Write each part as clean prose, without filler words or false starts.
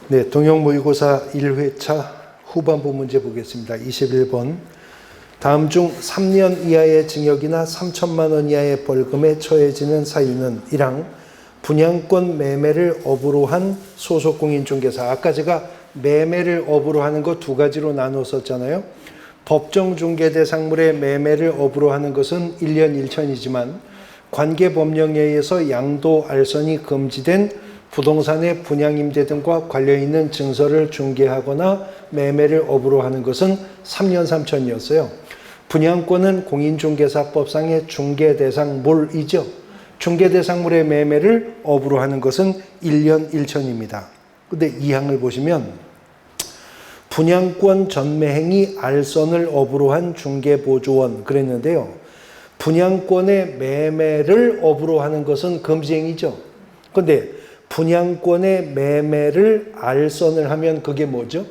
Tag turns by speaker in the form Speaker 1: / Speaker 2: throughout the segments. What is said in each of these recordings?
Speaker 1: 네, 동영 모의고사 1회차 후반부 문제 보겠습니다. 21번. 다음 중 3년 이하의 징역이나 3천만 원 이하의 벌금에 처해지는 사유는 1항 분양권 매매를 업으로 한 소속 공인중개사. 아까 제가 매매를 업으로 하는 거 두 가지로 나눴었잖아요. 법정 중개 대상물의 매매를 업으로 하는 것은 1년 1천이지만 관계법령에 의해서 양도 알선이 금지된 부동산의 분양임대 등과 관련있는 증서를 중개하거나 매매를 업으로 하는 것은 3년 3천이었어요. 분양권은 공인중개사법상의 중개대상물이죠. 중개대상물의 매매를 업으로 하는 것은 1년 1천입니다. 근데 2항을 보시면 분양권 전매행위 알선을 업으로 한 중개보조원 그랬는데요. 분양권의 매매를 업으로 하는 것은 금지행위죠. 근데 분양권의 매매를 알선을 하면 그게 뭐죠?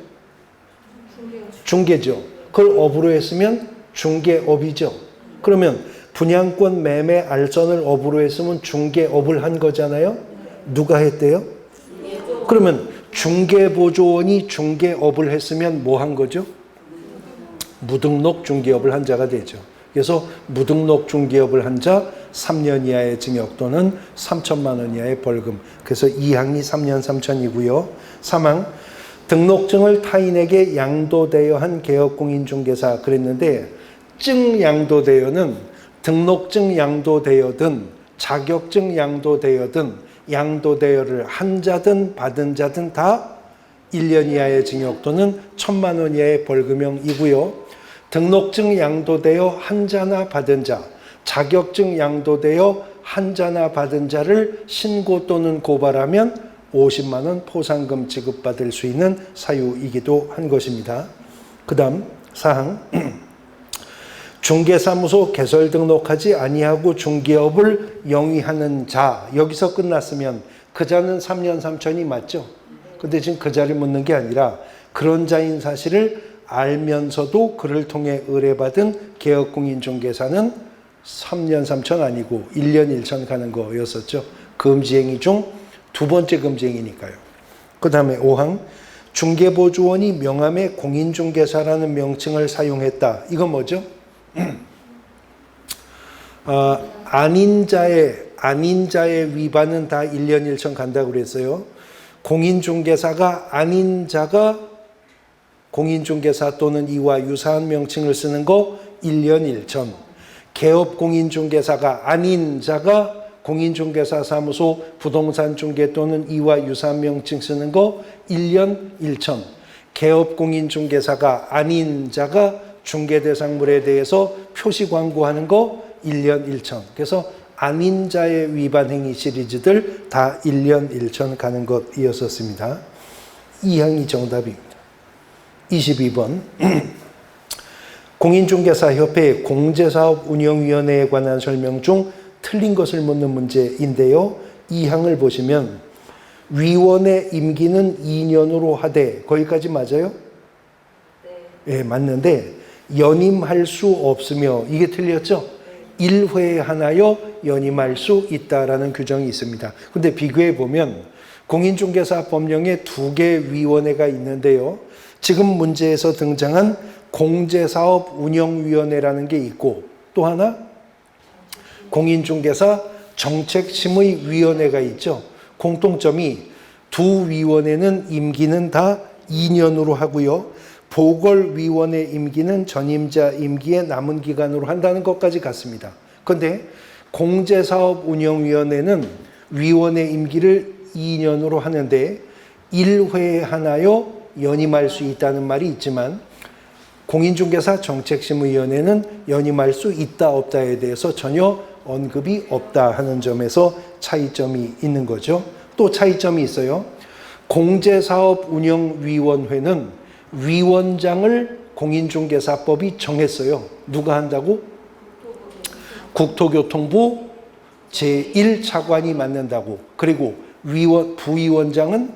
Speaker 1: 중개죠. 그걸 업으로 했으면 중개업이죠. 그러면 분양권 매매 알선을 업으로 했으면 중개업을 한 거잖아요. 누가 했대요? 그러면 중개보조원이 중개업을 했으면 뭐 한 거죠? 무등록 중개업을 한 자가 되죠. 그래서 무등록 중개업을 한 자 3년 이하의 징역 또는 3천만 원 이하의 벌금. 그래서 2항이 3년 3천이고요. 3항 등록증을 타인에게 양도되어 한 개업공인중개사 그랬는데 증 양도되어는 등록증 양도되어든 자격증 양도되어든 양도되어를 한 자든 받은 자든 다 1년 이하의 징역 또는 1천만 원 이하의 벌금형이고요. 등록증 양도되어 한 자나 받은 자, 자격증 양도되어 한 자나 받은 자를 신고 또는 고발하면 50만 원 포상금 지급받을 수 있는 사유이기도 한 것입니다. 그 다음 4항 중개사무소 개설 등록하지 아니하고 중개업을 영위하는 자. 여기서 끝났으면 그 자는 3년 3천이 맞죠? 근데 지금 그 자를 묻는 게 아니라 그런 자인 사실을 알면서도 그를 통해 의뢰받은 개업공인중개사는 3년 3천 아니고 1년 1천 가는 거였었죠. 금지행위 중 두 번째 금지행위니까요. 그 다음에 5항 중개보조원이 명함에 공인중개사라는 명칭을 사용했다. 이건 뭐죠? 아닌 자의 위반은 다 1년 1천 간다고 그랬어요. 공인중개사가 아닌 자가 공인중개사 또는 이와 유사한 명칭을 쓰는 거 1년 1천. 개업공인중개사가 아닌 자가 공인중개사 사무소 부동산 중개 또는 이와 유사한 명칭 쓰는 거 1년 1천. 개업공인중개사가 아닌 자가 중개대상물에 대해서 표시 광고하는 거 1년 1천. 그래서 아닌 자의 위반 행위 시리즈들 다 1년 1천 가는 것이었었습니다. 2항이 정답입니다. 22번 공인중개사협회 공제사업운영위원회에 관한 설명 중 틀린 것을 묻는 문제인데요. 2항을 보시면 위원의 임기는 2년으로 하되 거기까지 맞아요? 네, 맞는데 연임할 수 없으며 이게 틀렸죠? 1회에 하나여 연임할 수 있다라는 규정이 있습니다. 근데 비교해 보면 공인중개사 법령에 2개 위원회가 있는데요. 지금 문제에서 등장한 공제사업운영위원회라는 게 있고 또 하나 공인중개사 정책심의위원회가 있죠. 공통점이 두 위원회는 임기는 다 2년으로 하고요. 보궐위원회 임기는 전임자 임기의 남은 기간으로 한다는 것까지 같습니다. 그런데 공제사업운영위원회는 위원회 임기를 2년으로 하는데 1회에 하나여 연임할 수 있다는 말이 있지만 공인중개사 정책심의위원회는 연임할 수 있다 없다에 대해서 전혀 언급이 없다 하는 점에서 차이점이 있는 거죠. 또 차이점이 있어요. 공제사업운영위원회는 위원장을 공인중개사법이 정했어요. 누가 한다고? 국토교통부 제1차관이 맡는다고. 그리고 부위원장은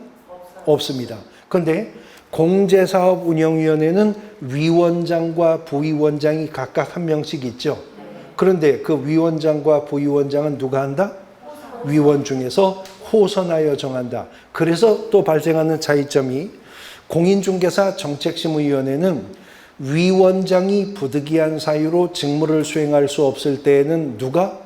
Speaker 1: 없습니다. 그런데 공제사업운영위원회는 위원장과 부위원장이 각각 한 명씩 있죠. 그런데 그 위원장과 부위원장은 누가 한다? 위원 중에서 호선하여 정한다. 그래서 또 발생하는 차이점이 공인중개사 정책심의위원회는 위원장이 부득이한 사유로 직무를 수행할 수 없을 때에는 누가?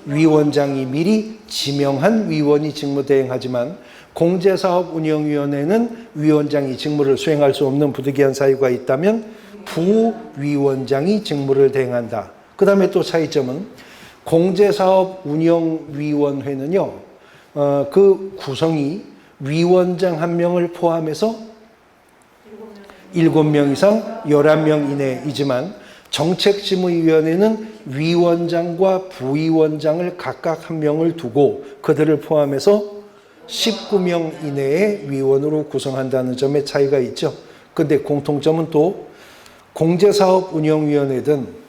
Speaker 1: 위원장이 미리 지명한 위원이 직무대행하지만 공제사업운영위원회는 위원장이 직무를 수행할 수 없는 부득이한 사유가 있다면 부위원장이 직무를 대행한다. 그 다음에 또 차이점은 공제사업운영위원회는요, 그 구성이 위원장 1명을 포함해서 7명 이상 11명 이내이지만 정책심의위원회는 위원장과 부위원장을 각각 1명을 두고 그들을 포함해서 19명 이내의 위원으로 구성한다는 점에 차이가 있죠. 근데 공통점은 또 공제사업운영위원회든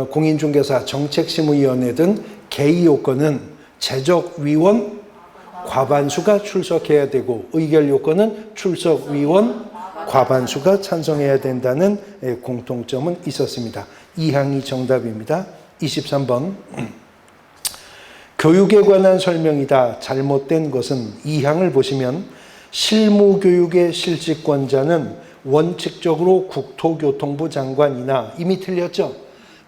Speaker 1: 공인중개사 정책심의위원회든 개의 요건은 재적위원 과반수가 출석해야 되고 의결 요건은 출석위원 과반수가 찬성해야 된다는 공통점은 있었습니다. 2항이 정답입니다. 23번. 교육에 관한 설명이다. 잘못된 것은 2항을 보시면 실무교육의 실직권자는 원칙적으로 국토교통부 장관이나 이미 틀렸죠.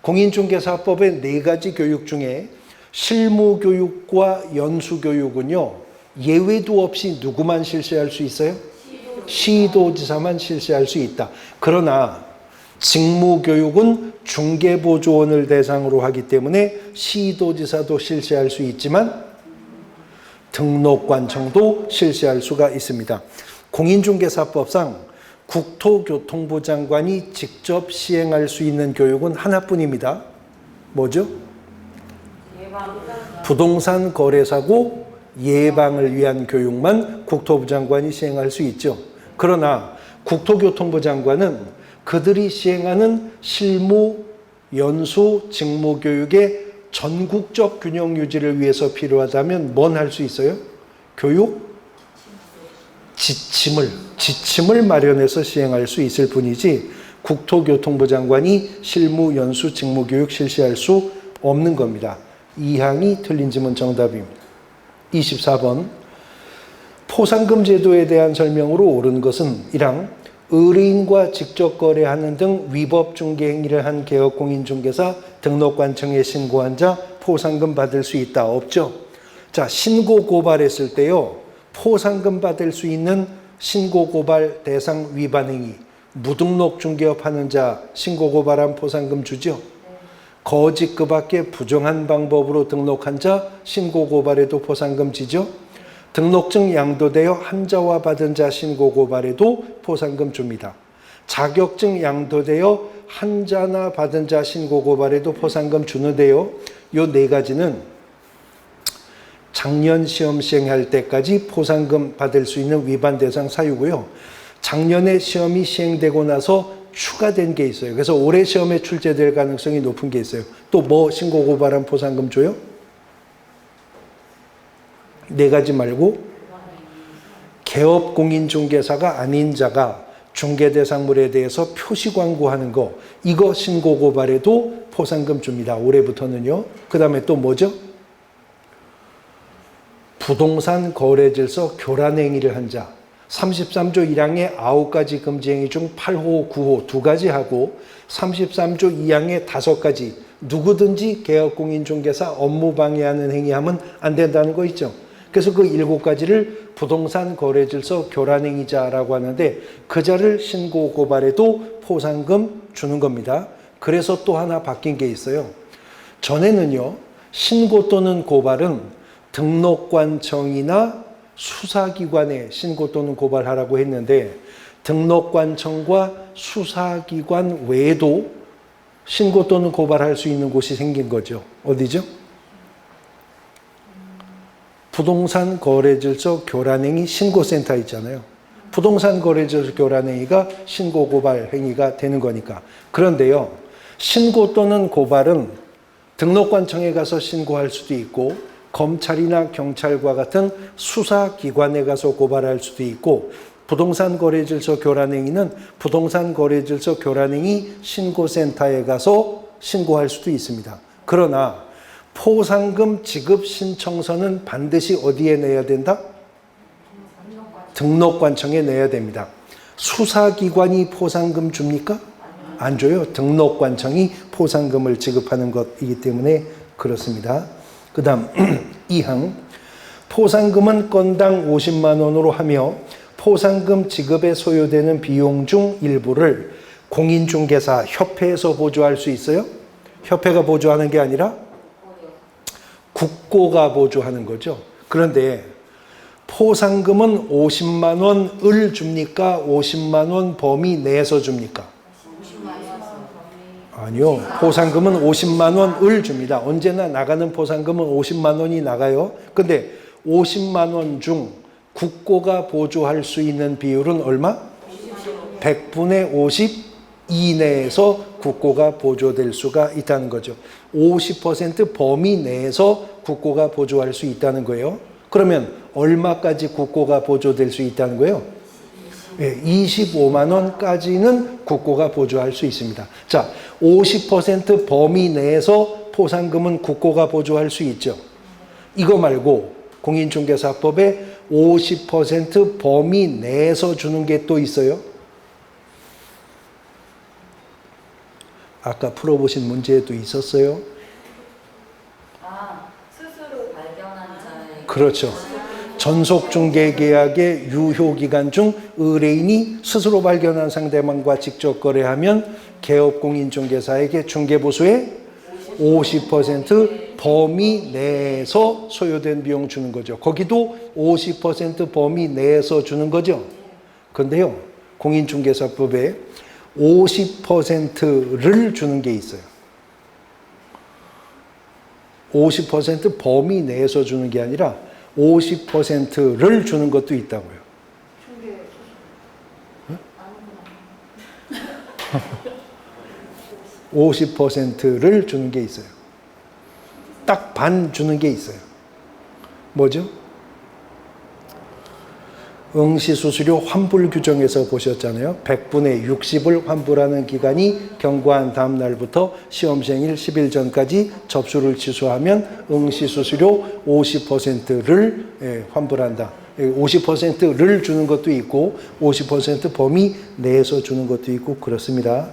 Speaker 1: 공인중개사법의 4가지 교육 중에 실무교육과 연수교육은요. 예외도 없이 누구만 실시할 수 있어요? 시도지사만 실시할 수 있다. 그러나 직무교육은 중개보조원을 대상으로 하기 때문에 시도지사도 실시할 수 있지만 등록관청도 실시할 수가 있습니다. 공인중개사법상 국토교통부 장관이 직접 시행할 수 있는 교육은 하나뿐입니다. 뭐죠? 부동산 거래사고 예방을 위한 교육만 국토부 장관이 시행할 수 있죠. 그러나 국토교통부 장관은 그들이 시행하는 실무, 연수, 직무교육의 전국적 균형 유지를 위해서 필요하다면 뭔 할 수 있어요? 교육? 지침을 마련해서 시행할 수 있을 뿐이지 국토교통부 장관이 실무, 연수, 직무교육 실시할 수 없는 겁니다. 2항이 틀린 지문 정답입니다. 24번. 포상금 제도에 대한 설명으로 옳은 것은 1항 의뢰인과 직접 거래하는 등 위법 중개 행위를 한 개업공인중개사 등록관청에 신고한 자 포상금 받을 수 있다. 없죠? 자, 신고 고발했을 때요. 포상금 받을 수 있는 신고 고발 대상 위반 행위. 무등록 중개업 하는 자 신고 고발한 포상금 주죠? 거짓 그 밖에 부정한 방법으로 등록한 자 신고 고발에도 포상금 지죠? 등록증 양도되어 한자와 받은 자 신고 고발에도 포상금 줍니다. 자격증 양도되어 한자나 받은 자 신고 고발에도 포상금 주는데요. 요 4가지는 작년 시험 시행할 때까지 포상금 받을 수 있는 위반 대상 사유고요. 작년에 시험이 시행되고 나서 추가된 게 있어요. 그래서 올해 시험에 출제될 가능성이 높은 게 있어요. 또 뭐 신고 고발한 포상금 줘요? 4가지 말고 개업공인중개사가 아닌 자가 중개대상물에 대해서 표시 광고하는 거 이거 신고 고발에도 포상금 줍니다. 올해부터는요. 그 다음에 또 뭐죠? 부동산 거래질서 교란 행위를 한 자 33조 1항의 9가지 금지행위 중 8호, 9호 2가지 하고 33조 2항의 5가지 누구든지 개업공인중개사 업무 방해하는 행위하면 안 된다는 거 있죠. 그래서 그 7가지를 부동산 거래질서 교란행위자라고 하는데 그 자를 신고 고발해도 포상금 주는 겁니다. 그래서 또 하나 바뀐 게 있어요. 전에는요. 신고 또는 고발은 등록관청이나 수사기관에 신고 또는 고발하라고 했는데 등록관청과 수사기관 외에도 신고 또는 고발할 수 있는 곳이 생긴 거죠. 어디죠? 부동산 거래질서 교란행위 신고센터 있잖아요. 부동산 거래질서 교란행위가 신고 고발 행위가 되는 거니까. 그런데요. 신고 또는 고발은 등록관청에 가서 신고할 수도 있고 검찰이나 경찰과 같은 수사기관에 가서 고발할 수도 있고 부동산 거래질서 교란행위는 부동산 거래질서 교란행위 신고센터에 가서 신고할 수도 있습니다. 그러나 포상금 지급 신청서는 반드시 어디에 내야 된다? 등록관청에 내야 됩니다. 수사기관이 포상금 줍니까? 안 줘요. 등록관청이 포상금을 지급하는 것이기 때문에 그렇습니다. 그 다음 2항 포상금은 건당 50만 원으로 하며 포상금 지급에 소요되는 비용 중 일부를 공인중개사 협회에서 보조할 수 있어요? 협회가 보조하는 게 아니라 국고가 보조하는 거죠. 그런데 포상금은 50만 원을 줍니까? 50만 원 범위 내에서 줍니까? 아니요. 포상금은 50만 원을 줍니다. 언제나 나가는 포상금은 50만 원이 나가요. 근데 50만 원 중 국고가 보조할 수 있는 비율은 얼마? 100분의 50 이내에서 국고가 보조될 수가 있다는 거죠. 50% 범위 내에서 국고가 보조할 수 있다는 거예요. 그러면 얼마까지 국고가 보조될 수 있다는 거예요? 25만 원까지는 국고가 보조할 수 있습니다. 자, 50% 범위 내에서 포상금은 국고가 보조할 수 있죠. 이거 말고 공인중개사법에 50% 범위 내에서 주는 게 또 있어요. 아까 풀어보신 문제에도 있었어요.
Speaker 2: 스스로 발견한 자의
Speaker 1: 그렇죠. 전속중개계약의 유효기간 중 의뢰인이 스스로 발견한 상대방과 직접 거래하면 개업공인중개사에게 중개보수의 50% 범위 내에서 소요된 비용 주는 거죠. 거기도 50% 범위 내에서 주는 거죠. 그런데요, 공인중개사법에 50%를 주는 게 있어요. 50% 범위 내에서 주는 게 아니라 50%를 주는 것도 있다고요. 50%를 주는 게 있어요. 딱 반 주는 게 있어요. 뭐죠? 응시수수료 환불 규정에서 보셨잖아요. 100분의 60을 환불하는 기간이 경과한 다음 날부터 시험시행일 10일 전까지 접수를 취소하면 응시수수료 50%를 환불한다. 50%를 주는 것도 있고 50% 범위 내에서 주는 것도 있고 그렇습니다.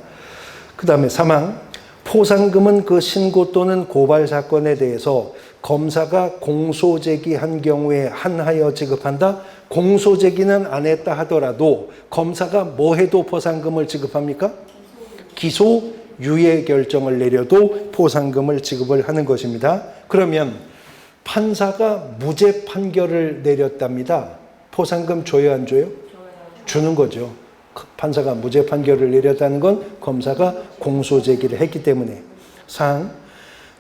Speaker 1: 그 다음에 3항 포상금은 그 신고 또는 고발 사건에 대해서 검사가 공소제기한 경우에 한하여 지급한다. 공소제기는 안 했다 하더라도 검사가 뭐 해도 포상금을 지급합니까? 기소 유예 결정을 내려도 포상금을 지급을 하는 것입니다. 그러면 판사가 무죄 판결을 내렸답니다. 포상금 줘요, 안 줘요? 주는 거죠. 판사가 무죄 판결을 내렸다는 건 검사가 공소제기를 했기 때문에. 4항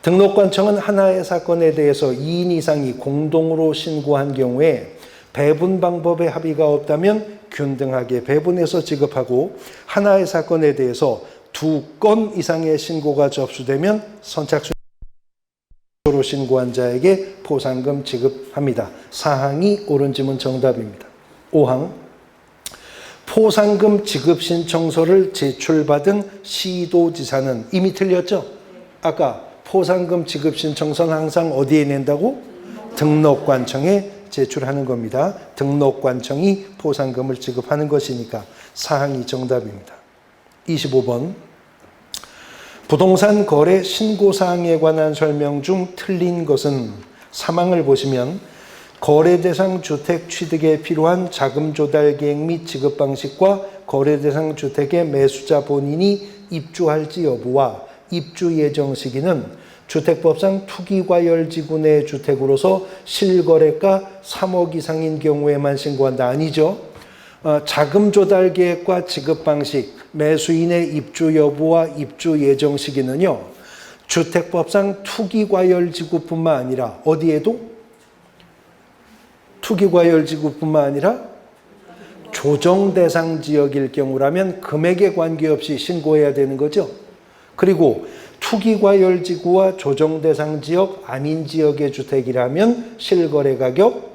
Speaker 1: 등록관청은 하나의 사건에 대해서 2인 이상이 공동으로 신고한 경우에 배분 방법에 합의가 없다면 균등하게 배분해서 지급하고 하나의 사건에 대해서 2건 이상의 신고가 접수되면 선착순으로 신고한 자에게 포상금 지급합니다. 4항이 옳은 지문 정답입니다. 5항 포상금 지급 신청서를 제출받은 시도지사는 이미 틀렸죠? 아까 포상금 지급 신청서는 항상 어디에 낸다고? 등록관청에 제출하는 겁니다. 등록관청이 포상금을 지급하는 것이니까 사항이 정답입니다. 25번 부동산 거래 신고사항에 관한 설명 중 틀린 것은 3항을 보시면 거래 대상 주택 취득에 필요한 자금 조달 계획 및 지급 방식과 거래 대상 주택의 매수자 본인이 입주할지 여부와 입주 예정 시기는 주택법상 투기과열지구 내 주택으로서 실거래가 3억 이상인 경우에만 신고한다. 아니죠. 자금 조달 계획과 지급 방식, 매수인의 입주 여부와 입주 예정 시기는요. 주택법상 투기과열지구뿐만 아니라 어디에도? 투기과열지구뿐만 아니라 조정 대상 지역일 경우라면 금액에 관계없이 신고해야 되는 거죠. 그리고 투기과열지구와 조정 대상 지역 아닌 지역의 주택이라면 실거래 가격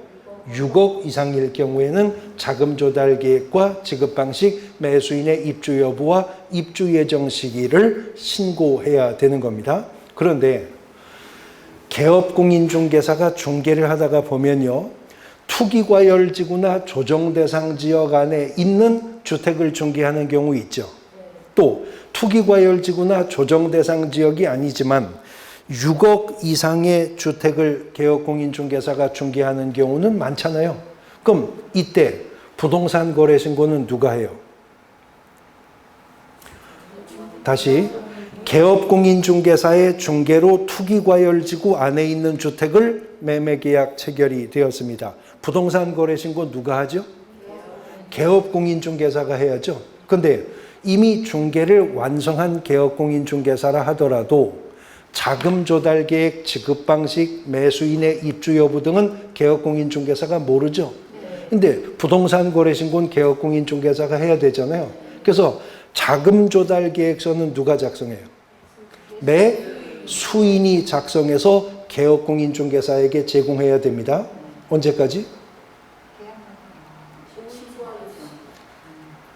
Speaker 1: 6억 이상일 경우에는 자금 조달 계획과 지급 방식, 매수인의 입주 여부와 입주 예정 시기를 신고해야 되는 겁니다. 그런데 개업공인중개사가 중개를 하다가 보면요, 투기과열지구나 조정대상 지역 안에 있는 주택을 중개하는 경우 있죠. 또 투기과열지구나 조정대상 지역이 아니지만 6억 이상의 주택을 개업공인중개사가 중개하는 경우는 많잖아요. 그럼 이때 부동산 거래 신고는 누가 해요? 다시, 개업공인중개사의 중개로 투기과열지구 안에 있는 주택을 매매계약 체결이 되었습니다. 부동산 거래 신고 누가 하죠? 개업공인중개사가 해야죠. 근데 이미 중개를 완성한 개업공인중개사라 하더라도 자금 조달 계획, 지급 방식, 매수인의 입주 여부 등은 개업공인중개사가 모르죠. 근데 부동산 거래 신고는 개업공인중개사가 해야 되잖아요. 그래서 자금 조달 계획서는 누가 작성해요? 매수인이 작성해서 개업공인중개사에게 제공해야 됩니다. 언제까지?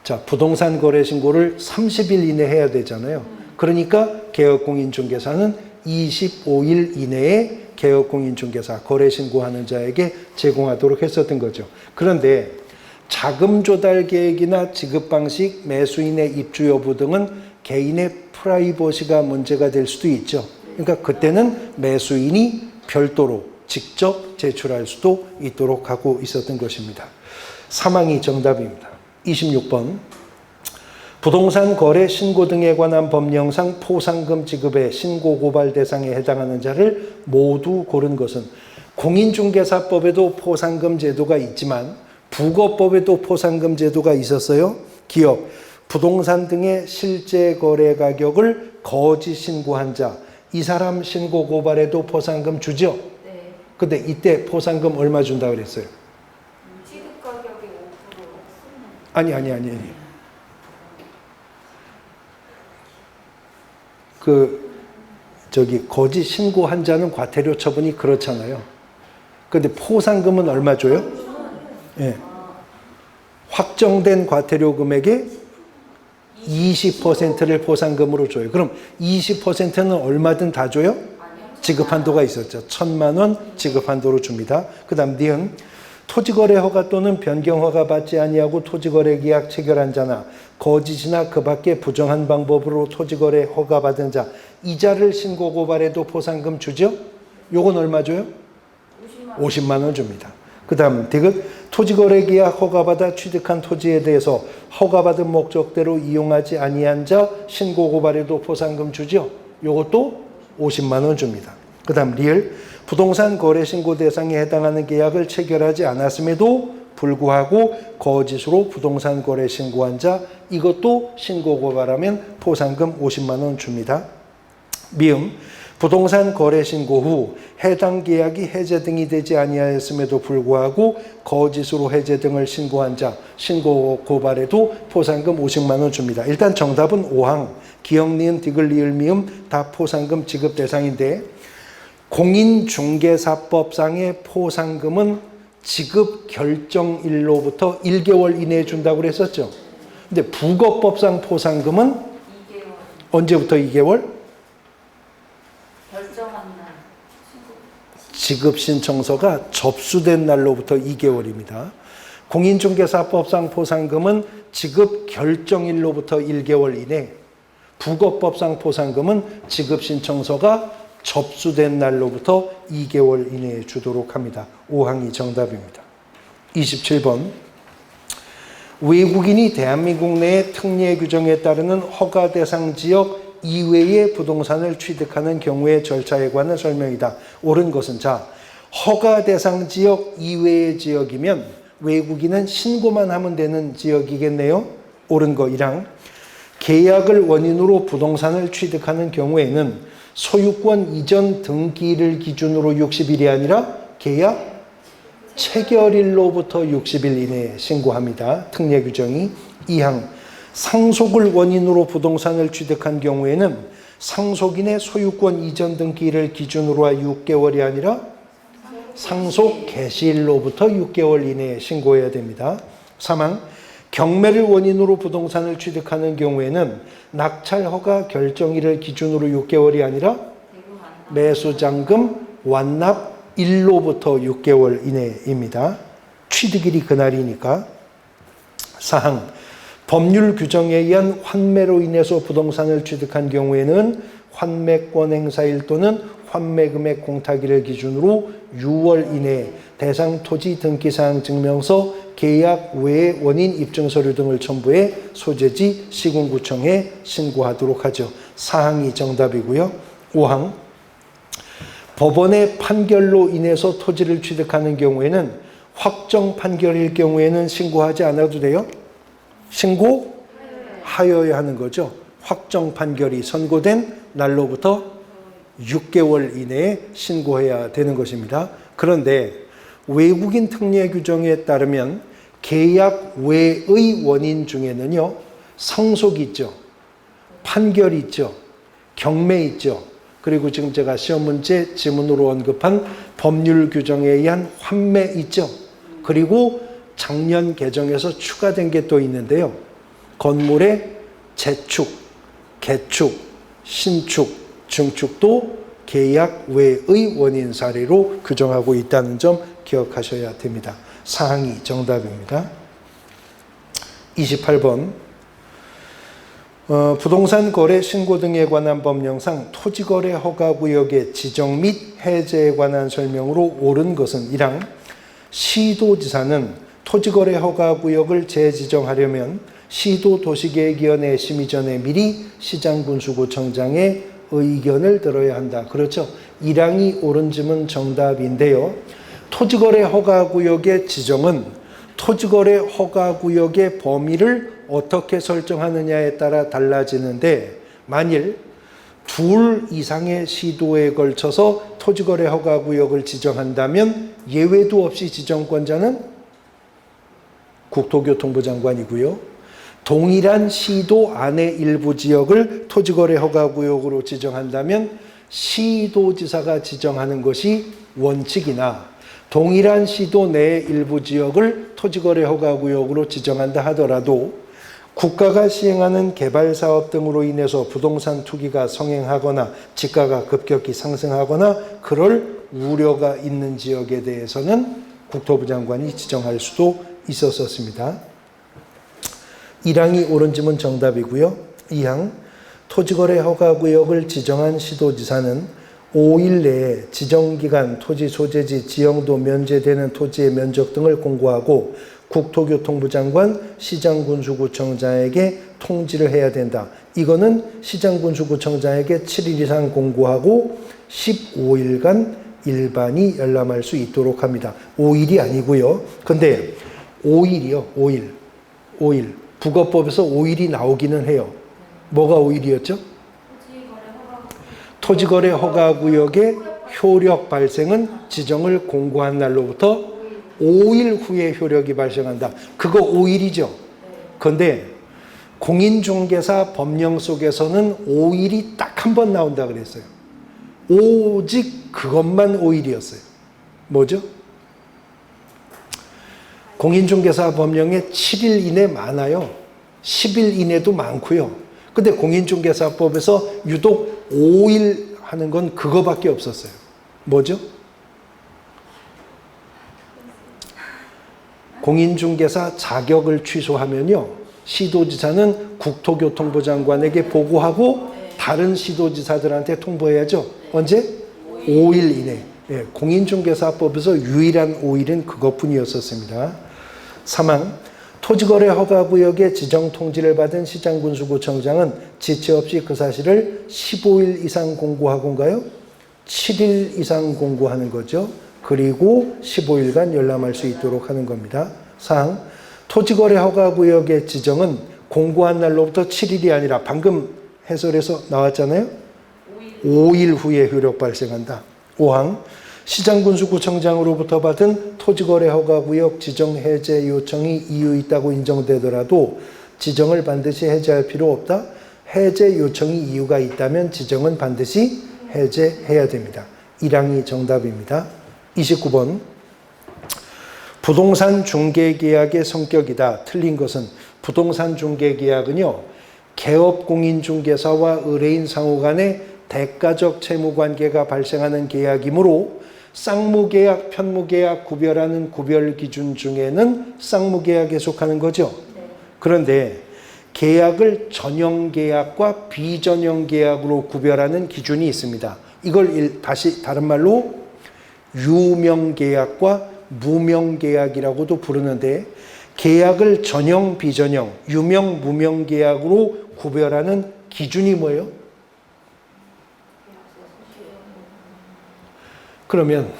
Speaker 1: 자, 부동산 거래 신고를 30일 이내 해야 되잖아요. 그러니까 개업공인중개사는 25일 이내에 개업공인중개사 거래 신고하는 자에게 제공하도록 했었던 거죠. 그런데 자금 조달 계획이나 지급 방식, 매수인의 입주 여부 등은 개인의 프라이버시가 문제가 될 수도 있죠. 그러니까 그때는 매수인이 별도로 직접 제출할 수도 있도록 하고 있었던 것입니다. 사망이 정답입니다. 26번. 부동산 거래 신고 등에 관한 법령상 포상금 지급의 신고 고발 대상에 해당하는 자를 모두 고른 것은, 공인중개사법에도 포상금 제도가 있지만 부거법에도 포상금 제도가 있었어요. 기업, 부동산 등의 실제 거래 가격을 거짓 신고한 자, 이 사람 신고 고발에도 포상금 주죠?
Speaker 2: 네.
Speaker 1: 근데 이때 포상금 얼마 준다고 그랬어요?
Speaker 2: 취득 가격이 5%.
Speaker 1: 아니. 거짓 신고한 자는 과태료 처분이 그렇잖아요. 근데 포상금은 얼마 줘요? 예. 확정된 과태료 금액의 20%를 포상금으로 줘요. 그럼 20%는 얼마든 다 줘요? 지급 한도가 있었죠. 1,000만 원 지급 한도로 줍니다. 그 다음 니은, 토지거래 허가 또는 변경 허가 받지 아니하고 토지거래 계약 체결한 자나 거짓이나 그 밖에 부정한 방법으로 토지거래 허가 받은 자, 이자를 신고 고발해도 포상금 주죠? 요건 얼마 줘요? 50만 원 줍니다. 그 다음 디귿, 토지거래 계약 허가받아 취득한 토지에 대해서 허가받은 목적대로 이용하지 아니한 자 신고 고발해도 포상금 주죠? 요것도 50만 원 줍니다. 그 다음 리을, 부동산 거래 신고 대상에 해당하는 계약을 체결하지 않았음에도 불구하고 거짓으로 부동산 거래 신고한 자, 이것도 신고 고발하면 포상금 50만 원 줍니다. 미음, 부동산 거래 신고 후 해당 계약이 해제 등이 되지 아니하였음에도 불구하고 거짓으로 해제 등을 신고한 자, 신고 고발에도 포상금 50만 원 줍니다. 일단 정답은 5항, 기역, 니은, 디귿, 리을, 미음 다 포상금 지급 대상인데, 공인중개사법상의 포상금은 지급 결정일로부터 1개월 이내에 준다고 그랬었죠. 근데 부거법상 포상금은
Speaker 2: 2개월.
Speaker 1: 언제부터 2개월?
Speaker 2: 결정한 날.
Speaker 1: 지급 신청서가 접수된 날로부터 2개월입니다. 공인중개사법상 포상금은 지급 결정일로부터 1개월 이내, 부거법상 포상금은 지급 신청서가 접수된 날로부터 2개월 이내에 주도록 합니다. 5항이 정답입니다. 27번. 외국인이 대한민국 내의 특례 규정에 따르는 허가 대상 지역 이외의 부동산을 취득하는 경우의 절차에 관한 설명이다. 옳은 것은, 자, 허가 대상 지역 이외의 지역이면 외국인은 신고만 하면 되는 지역이겠네요. 옳은 거 1항. 계약을 원인으로 부동산을 취득하는 경우에는 소유권 이전 등기를 기준으로 60일이 아니라 계약 체결일로부터 60일 이내에 신고합니다. 특례 규정이. 2항. 상속을 원인으로 부동산을 취득한 경우에는 상속인의 소유권 이전 등기를 기준으로 6개월이 아니라 상속 개시일로부터 6개월 이내에 신고해야 됩니다. 3항. 경매를 원인으로 부동산을 취득하는 경우에는 낙찰 허가 결정일을 기준으로 6개월이 아니라 매수잔금 완납 일로부터 6개월 이내입니다. 취득일이 그날이니까. 사항, 법률 규정에 의한 환매로 인해서 부동산을 취득한 경우에는 환매권 행사일 또는 환매금액 공탁일을 기준으로 6월 이내에 대상 토지 등기사항 증명서, 계약 외의 원인 입증서류 등을 첨부해 소재지 시군구청에 신고하도록 하죠. 사항이 정답이고요. 5항, 법원의 판결로 인해서 토지를 취득하는 경우에는 확정 판결일 경우에는 신고하지 않아도 돼요? 신고하여야 하는 거죠. 확정 판결이 선고된 날로부터 6개월 이내에 신고해야 되는 것입니다. 그런데 외국인 특례 규정에 따르면 계약 외의 원인 중에는요, 상속이 있죠, 판결이 있죠, 경매 있죠, 그리고 지금 제가 시험 문제 지문으로 언급한 법률 규정에 의한 환매 있죠. 그리고 작년 개정에서 추가된 게 또 있는데요. 건물의 재축, 개축, 신축, 증축도 계약 외의 원인 사례로 규정하고 있다는 점 기억하셔야 됩니다. 사항이 정답입니다. 28번. 부동산 거래 신고 등에 관한 법령상 토지거래 허가구역의 지정 및 해제에 관한 설명으로 옳은 것은 1항, 시도지사는 토지거래 허가구역을 재지정하려면 시도도시계획위원회 심의 전에 미리 시장군수구청장의 의견을 들어야 한다. 그렇죠? 1항이 옳은 점은 정답인데요. 토지거래 허가구역의 지정은 토지거래 허가구역의 범위를 어떻게 설정하느냐에 따라 달라지는데, 만일 둘 이상의 시도에 걸쳐서 토지거래 허가구역을 지정한다면 예외도 없이 지정권자는 국토교통부 장관이고요. 동일한 시도 안의 일부 지역을 토지거래 허가구역으로 지정한다면 시도지사가 지정하는 것이 원칙이나, 동일한 시도 내의 일부 지역을 토지거래 허가구역으로 지정한다 하더라도 국가가 시행하는 개발사업 등으로 인해서 부동산 투기가 성행하거나 지가가 급격히 상승하거나 그럴 우려가 있는 지역에 대해서는 국토부 장관이 지정할 수도 있었습니다. 1항이 옳은 점은 정답이고요. 2항, 토지거래 허가구역을 지정한 시도지사는 5일 내에 지정기간, 토지 소재지, 지형도 면제되는 토지의 면적 등을 공고하고 국토교통부 장관, 시장군수구청장에게 통지를 해야 된다. 이거는 시장군수구청장에게 7일 이상 공고하고 15일간 일반이 열람할 수 있도록 합니다. 5일이 아니고요. 근데 5일이요. 5일. 부거법에서 5일이 나오기는 해요. 뭐가 5일이었죠? 토지거래 허가구역의 효력 발생은 지정을 공고한 날로부터 5일 후에 효력이 발생한다. 그거 5일이죠. 그런데 공인중개사 법령 속에서는 5일이 딱 한 번 나온다 그랬어요. 오직 그것만 5일이었어요. 뭐죠? 공인중개사 법령에 7일 이내 많아요. 10일 이내도 많고요. 근데 공인중개사법에서 유독 5일 하는 건 그거밖에 없었어요. 뭐죠? 공인중개사 자격을 취소하면요, 시도지사는 국토교통부 장관에게 보고하고 다른 시도지사들한테 통보해야죠. 언제? 5일 이내. 예, 공인중개사법에서 유일한 5일은 그것뿐이었었습니다. 3항, 토지거래 허가구역의 지정 통지를 받은 시장군수구청장은 지체 없이 그 사실을 15일 이상 공고하고인가요? 7일 이상 공고하는 거죠. 그리고 15일간 열람할 수 있도록 하는 겁니다. 4항, 토지거래 허가구역의 지정은 공고한 날로부터 7일이 아니라 방금 해설에서 나왔잖아요. 5일 후에 효력 발생한다. 5항, 시장군수구청장으로부터 받은 토지거래 허가구역 지정 해제 요청이 이유 있다고 인정되더라도 지정을 반드시 해제할 필요 없다. 해제 요청이 이유가 있다면 지정은 반드시 해제해야 됩니다. 1항이 정답입니다. 29번. 부동산 중개계약의 성격이다. 틀린 것은 부동산 중개계약은요, 개업공인중개사와 의뢰인 상호 간의 대가적 채무관계가 발생하는 계약이므로 쌍무계약, 편무계약 구별하는 구별 기준 중에는 쌍무계약에 속하는 거죠. 그런데 계약을 전형계약과 비전형계약으로 구별하는 기준이 있습니다. 이걸 다시 다른 말로 유명계약과 무명계약이라고도 부르는데, 계약을 전형, 비전형, 유명, 무명계약으로 구별하는 기준이 뭐예요? 그러면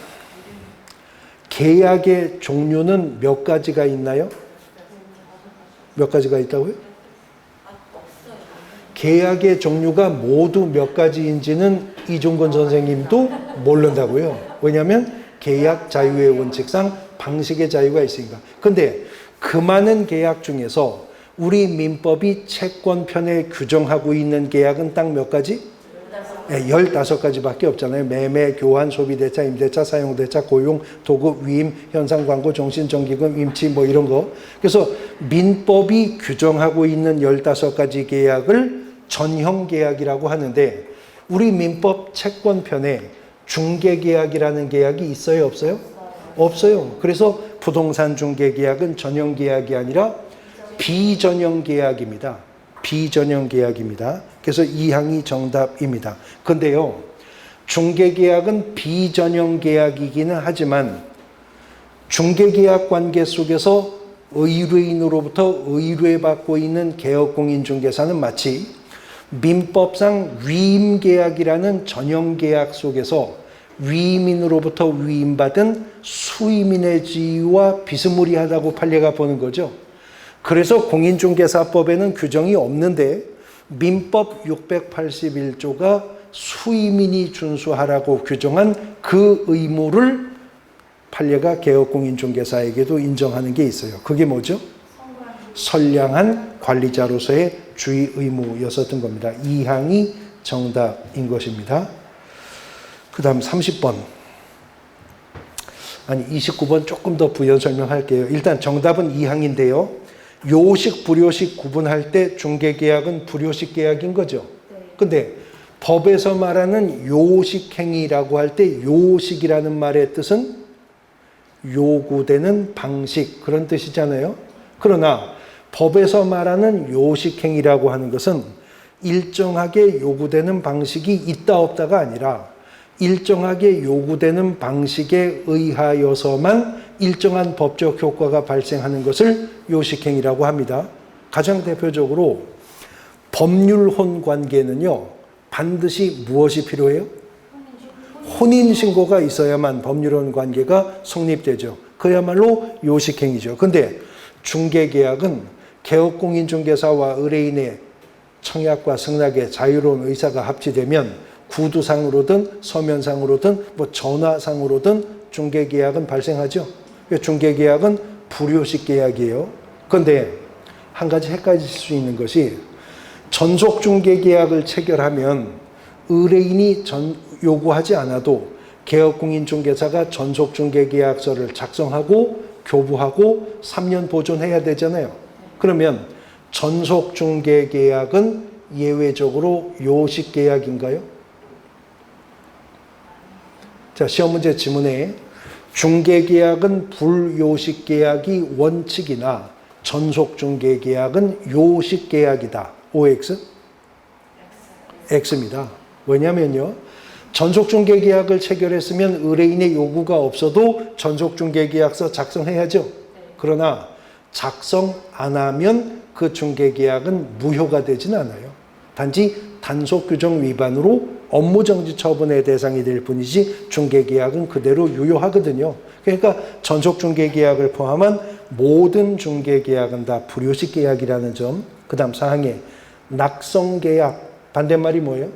Speaker 1: 계약의 종류는 몇 가지가 있나요? 몇 가지가 있다고요? 계약의 종류가 모두 몇 가지인지는 이종건 선생님도 모른다고요. 왜냐하면 계약 자유의 원칙상 방식의 자유가 있으니까. 근데 그 많은 계약 중에서 우리 민법이 채권편에 규정하고 있는 계약은 딱 몇 가지? 15가지밖에 없잖아요. 매매, 교환, 소비대차, 임대차, 사용대차, 고용, 도급, 위임, 현상, 광고, 종신, 정기금, 임치 뭐 이런 거. 그래서 민법이 규정하고 있는 15가지 계약을 전형계약이라고 하는데, 우리 민법 채권편에 중개계약이라는 계약이 있어요, 없어요? 없어요. 그래서 부동산 중개계약은 전형계약이 아니라 비전형계약입니다. 비전형계약입니다. 그래서 2항이 정답입니다. 근데요, 중개계약은 비전형계약이기는 하지만 중개계약 관계 속에서 의뢰인으로부터 의뢰받고 있는 개업공인중개사는 마치 민법상 위임계약이라는 전형계약 속에서 위임인으로부터 위임받은 수임인의 지위와 비스무리하다고 판례가 보는 거죠. 그래서 공인중개사법에는 규정이 없는데 민법 681조가 수임인이 준수하라고 규정한 그 의무를 판례가 개업공인중개사에게도 인정하는 게 있어요. 그게 뭐죠? 선량한 관리자로서의 주의 의무였었던 겁니다. 2항이 정답인 것입니다. 그 다음 30번. 아니 29번 조금 더 부연 설명할게요. 일단 정답은 2항인데요. 요식, 불요식 구분할 때 중개계약은 불요식 계약인 거죠. 근데 법에서 말하는 요식행위라고 할 때 요식이라는 말의 뜻은 요구되는 방식, 그런 뜻이잖아요. 그러나 법에서 말하는 요식행위라고 하는 것은 일정하게 요구되는 방식이 있다 없다가 아니라 일정하게 요구되는 방식에 의하여서만 일정한 법적 효과가 발생하는 것을 요식행위라고 합니다. 가장 대표적으로 법률혼 관계는요, 반드시 무엇이 필요해요? 혼인신고가 있어야만 법률혼 관계가 성립되죠. 그야말로 요식행위죠. 근데 중개계약은 개업공인중개사와 의뢰인의 청약과 승낙의 자유로운 의사가 합치되면 구두상으로든 서면상으로든 뭐 전화상으로든 중개계약은 발생하죠. 중개계약은 불요식 계약이에요. 그런데 한 가지 헷갈릴 수 있는 것이 전속중개계약을 체결하면 의뢰인이 요구하지 않아도 개업공인중개사가 전속중개계약서를 작성하고 교부하고 3년 보존해야 되잖아요. 그러면 전속중개계약은 예외적으로 요식계약인가요? 자, 시험 문제 지문에 중개계약은 불요식계약이 원칙이나 전속중개계약은 요식계약이다. OX? X입니다. 왜냐면요, 전속중개계약을 체결했으면 의뢰인의 요구가 없어도 전속중개계약서 작성해야죠. 그러나 작성 안 하면 그 중개계약은 무효가 되진 않아요. 단지 단속규정 위반으로 업무정지 처분의 대상이 될 뿐이지 중개계약은 그대로 유효하거든요. 그러니까 전속중개계약을 포함한 모든 중개계약은 다 불요식 계약이라는 점. 그 다음 사항에 낙성계약, 반대말이 뭐예요?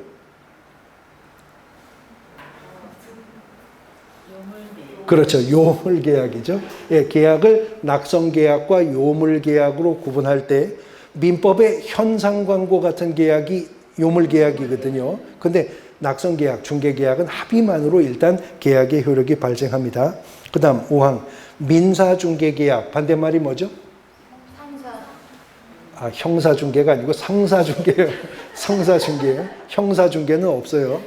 Speaker 1: 그렇죠. 요물계약이죠. 예, 계약을 낙성계약과 요물계약으로 구분할 때 민법의 현상광고 같은 계약이 요물계약이거든요. 근데 낙성계약, 중개계약은 합의만으로 일단 계약의 효력이 발생합니다. 그 다음 5항 민사중개계약, 반대말이 뭐죠? 형사중개가 아니고 상사중개예요. 상사중개예요. 형사중개는 없어요.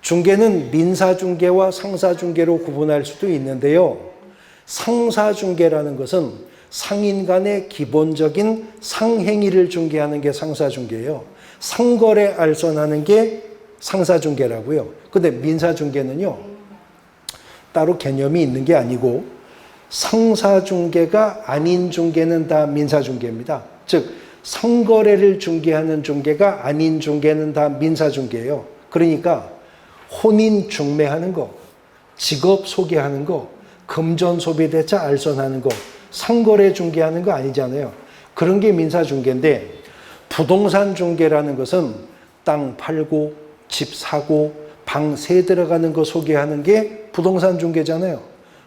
Speaker 1: 중개는 민사중개와 상사중개로 구분할 수도 있는데요. 상사중개라는 것은 상인 간의 기본적인 상행위를 중개하는 게 상사중개예요. 상거래 알선하는 게 상사중개라고요. 근데 민사중개는요, 따로 개념이 있는 게 아니고 상사중개가 아닌 중개는 다 민사중개입니다. 즉 상거래를 중개하는 중개가 아닌 중개는 다 민사중개예요. 그러니까 혼인 중매하는 거, 직업 소개하는 거, 금전소비대차 알선하는 거, 상거래 중개하는 거 아니잖아요. 그런 게 민사중개인데 부동산 중개라는 것은 땅 팔고 집 사고 방 세 들어가는 거 소개하는 게 부동산 중개잖아요.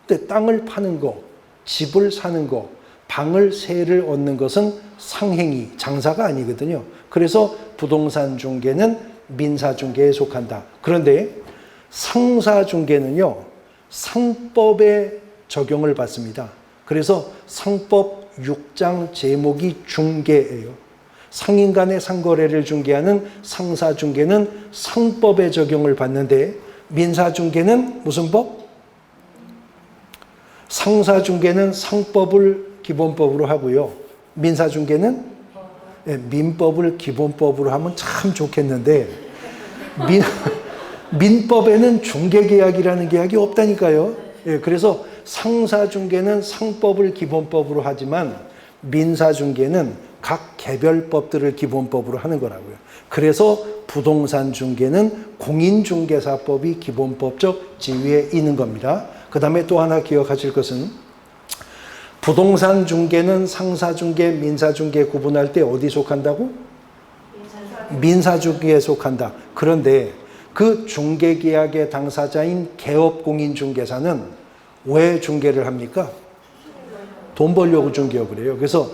Speaker 1: 근데 땅을 파는 거, 집을 사는 거, 방을 세를 얻는 것은 상행위, 장사가 아니거든요. 그래서 부동산 중개는 민사중개에 속한다. 그런데 상사중개는요, 상법의 적용을 받습니다. 그래서 상법 6장 제목이 중개예요. 상인 간의 상거래를 중개하는 상사중개는 상법의 적용을 받는데 민사중개는 무슨 법? 상사중개는 상법을 기본법으로 하고요. 민사중개는 민법을 기본법으로 하면 참 좋겠는데 민법에는 중개계약이라는 계약이 없다니까요. 그래서 상사중개는 상법을 기본법으로 하지만 민사중개는 각 개별법들을 기본법으로 하는 거라고요. 그래서 부동산 중개는 공인중개사법이 기본법적 지위에 있는 겁니다. 그 다음에 또 하나 기억하실 것은 부동산 중개는 상사중개, 민사중개 구분할 때 어디 속한다고? 민사중개에 속한다. 그런데 그 중개계약의 당사자인 개업공인중개사는 왜 중개를 합니까? 돈 벌려고 중개업을 해요. 그래서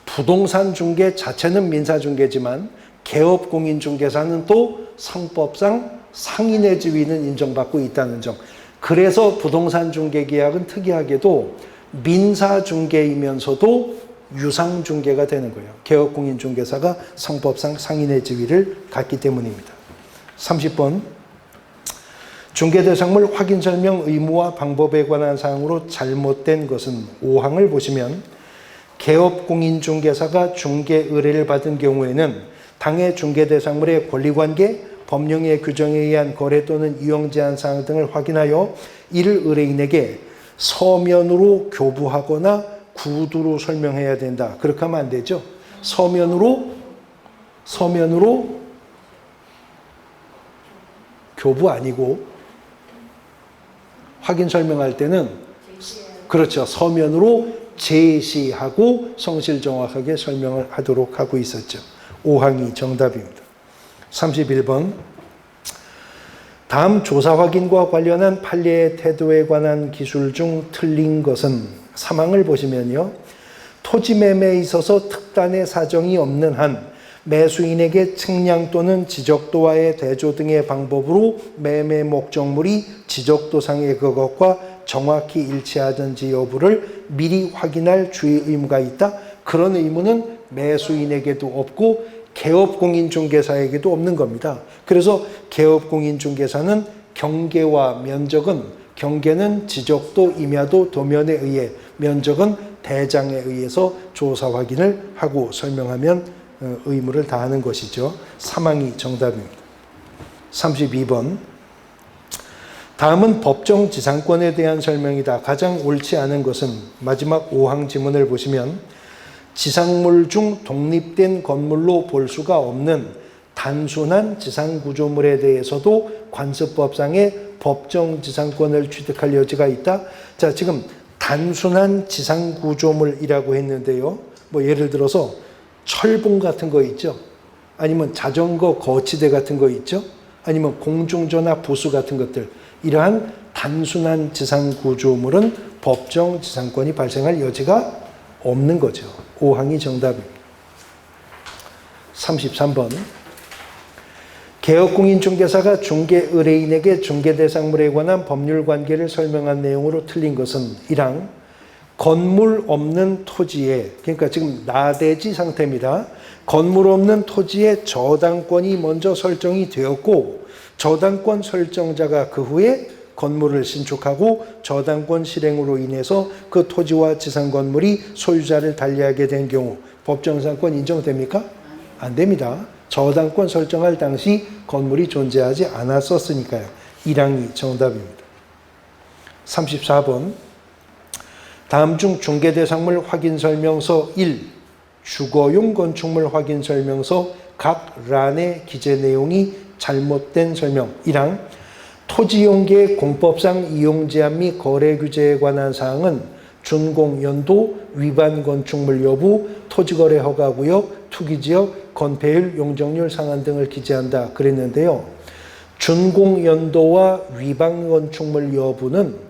Speaker 1: 부동산 중개 자체는 민사중개지만 개업공인중개사는 또 상법상 상인의 지위는 인정받고 있다는 점. 그래서 부동산 중개계약은 특이하게도 민사중개이면서도 유상중개가 되는 거예요. 개업공인중개사가 상법상 상인의 지위를 갖기 때문입니다. 30번 중개대상물 확인설명 의무와 방법에 관한 사항으로 잘못된 것은 5항을 보시면 개업공인중개사가 중개 의뢰를 받은 경우에는 당해 중개대상물의 권리관계, 법령의 규정에 의한 거래 또는 이용 제한 사항 등을 확인하여 이를 의뢰인에게 서면으로 교부하거나 구두로 설명해야 된다. 그렇게 하면 안 되죠. 서면으로 교부 아니고 확인 설명할 때는 그렇죠. 서면으로 제시하고 성실 정확하게 설명을 하도록 하고 있었죠. 5항이 정답입니다. 31번 다음 조사 확인과 관련한 판례의 태도에 관한 기술 중 틀린 것은 3항을 보시면요. 토지 매매에 있어서 특단의 사정이 없는 한 매수인에게 측량 또는 지적도와의 대조 등의 방법으로 매매 목적물이 지적도상의 그것과 정확히 일치하든지 여부를 미리 확인할 주의 의무가 있다. 그런 의무는 매수인에게도 없고 개업공인중개사에게도 없는 겁니다. 그래서 개업공인중개사는 경계와 면적은 경계는 지적도, 임야도, 도면에 의해 면적은 대장에 의해서 조사 확인을 하고 설명하면 의무를 다하는 것이죠. 3항이 정답입니다. 32번 다음은 법정 지상권에 대한 설명이다. 가장 옳지 않은 것은 마지막 5항 지문을 보시면 지상물 중 독립된 건물로 볼 수가 없는 단순한 지상구조물에 대해서도 관습법상의 법정 지상권을 취득할 여지가 있다. 자, 지금 단순한 지상구조물이라고 했는데요. 뭐 예를 들어서 철봉 같은 거 있죠. 아니면 자전거 거치대 같은 거 있죠. 아니면 공중전화 부수 같은 것들. 이러한 단순한 지상구조물은 법정 지상권이 발생할 여지가 없는 거죠. 5항이 정답입니다. 33번 개업공인중개사가 중개 의뢰인에게 중개대상물에 관한 법률 관계를 설명한 내용으로 틀린 것은 1항 건물 없는 토지에, 그러니까 지금 나대지 상태입니다. 건물 없는 토지에 저당권이 먼저 설정이 되었고 저당권 설정자가 그 후에 건물을 신축하고 저당권 실행으로 인해서 그 토지와 지상 건물이 소유자를 달리하게 된 경우 법정상권 인정됩니까? 안 됩니다. 저당권 설정할 당시 건물이 존재하지 않았었으니까요. 1항이 정답입니다. 34번 다음 중 중개대상물 확인설명서 1 주거용 건축물 확인설명서 각 란의 기재 내용이 잘못된 설명. 1항 토지용계의 공법상 이용 제한 및 거래 규제에 관한 사항은 준공 연도, 위반 건축물 여부, 토지거래 허가구역, 투기지역, 건폐율, 용적률 상한 등을 기재한다 그랬는데요. 준공 연도와 위반 건축물 여부는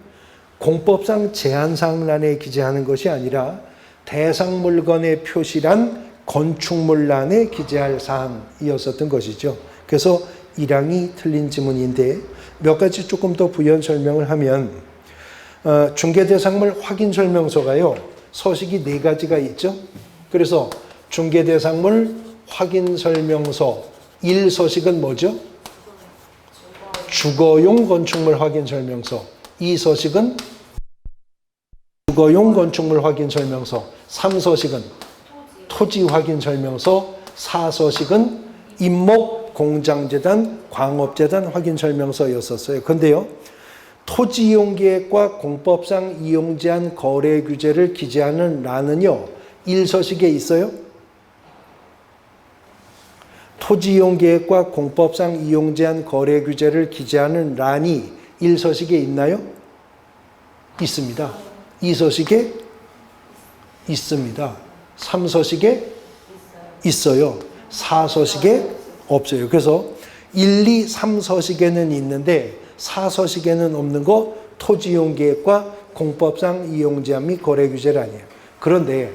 Speaker 1: 공법상 제한사항란에 기재하는 것이 아니라 대상 물건의 표시란 건축물란에 기재할 사항이었었던 것이죠. 그래서 1항이 틀린 지문인데 몇 가지 조금 더 부연 설명을 하면 중개대상물 확인설명서가요. 서식이 4가지가 있죠. 그래서 중개대상물 확인설명서 1서식은 뭐죠? 주거용 건축물 확인설명서. 2서식은 주거용 건축물 확인설명서. 3서식은 토지 확인설명서. 4서식은 임목, 공장재단, 광업재단 확인설명서였었어요. 근데요, 토지이용계획과 공법상 이용제한 거래 규제를 기재하는 란은요, 1서식에 있어요? 토지이용계획과 공법상 이용제한 거래 규제를 기재하는 란이 1서식에 있나요? 있습니다. 2서식에 있습니다. 3서식에 있어요. 4서식에 없어요. 그래서 1, 2, 3서식에는 있는데 4서식에는 없는 거 토지이용계획과 공법상 이용제한 및 거래 규제를 아니에요. 그런데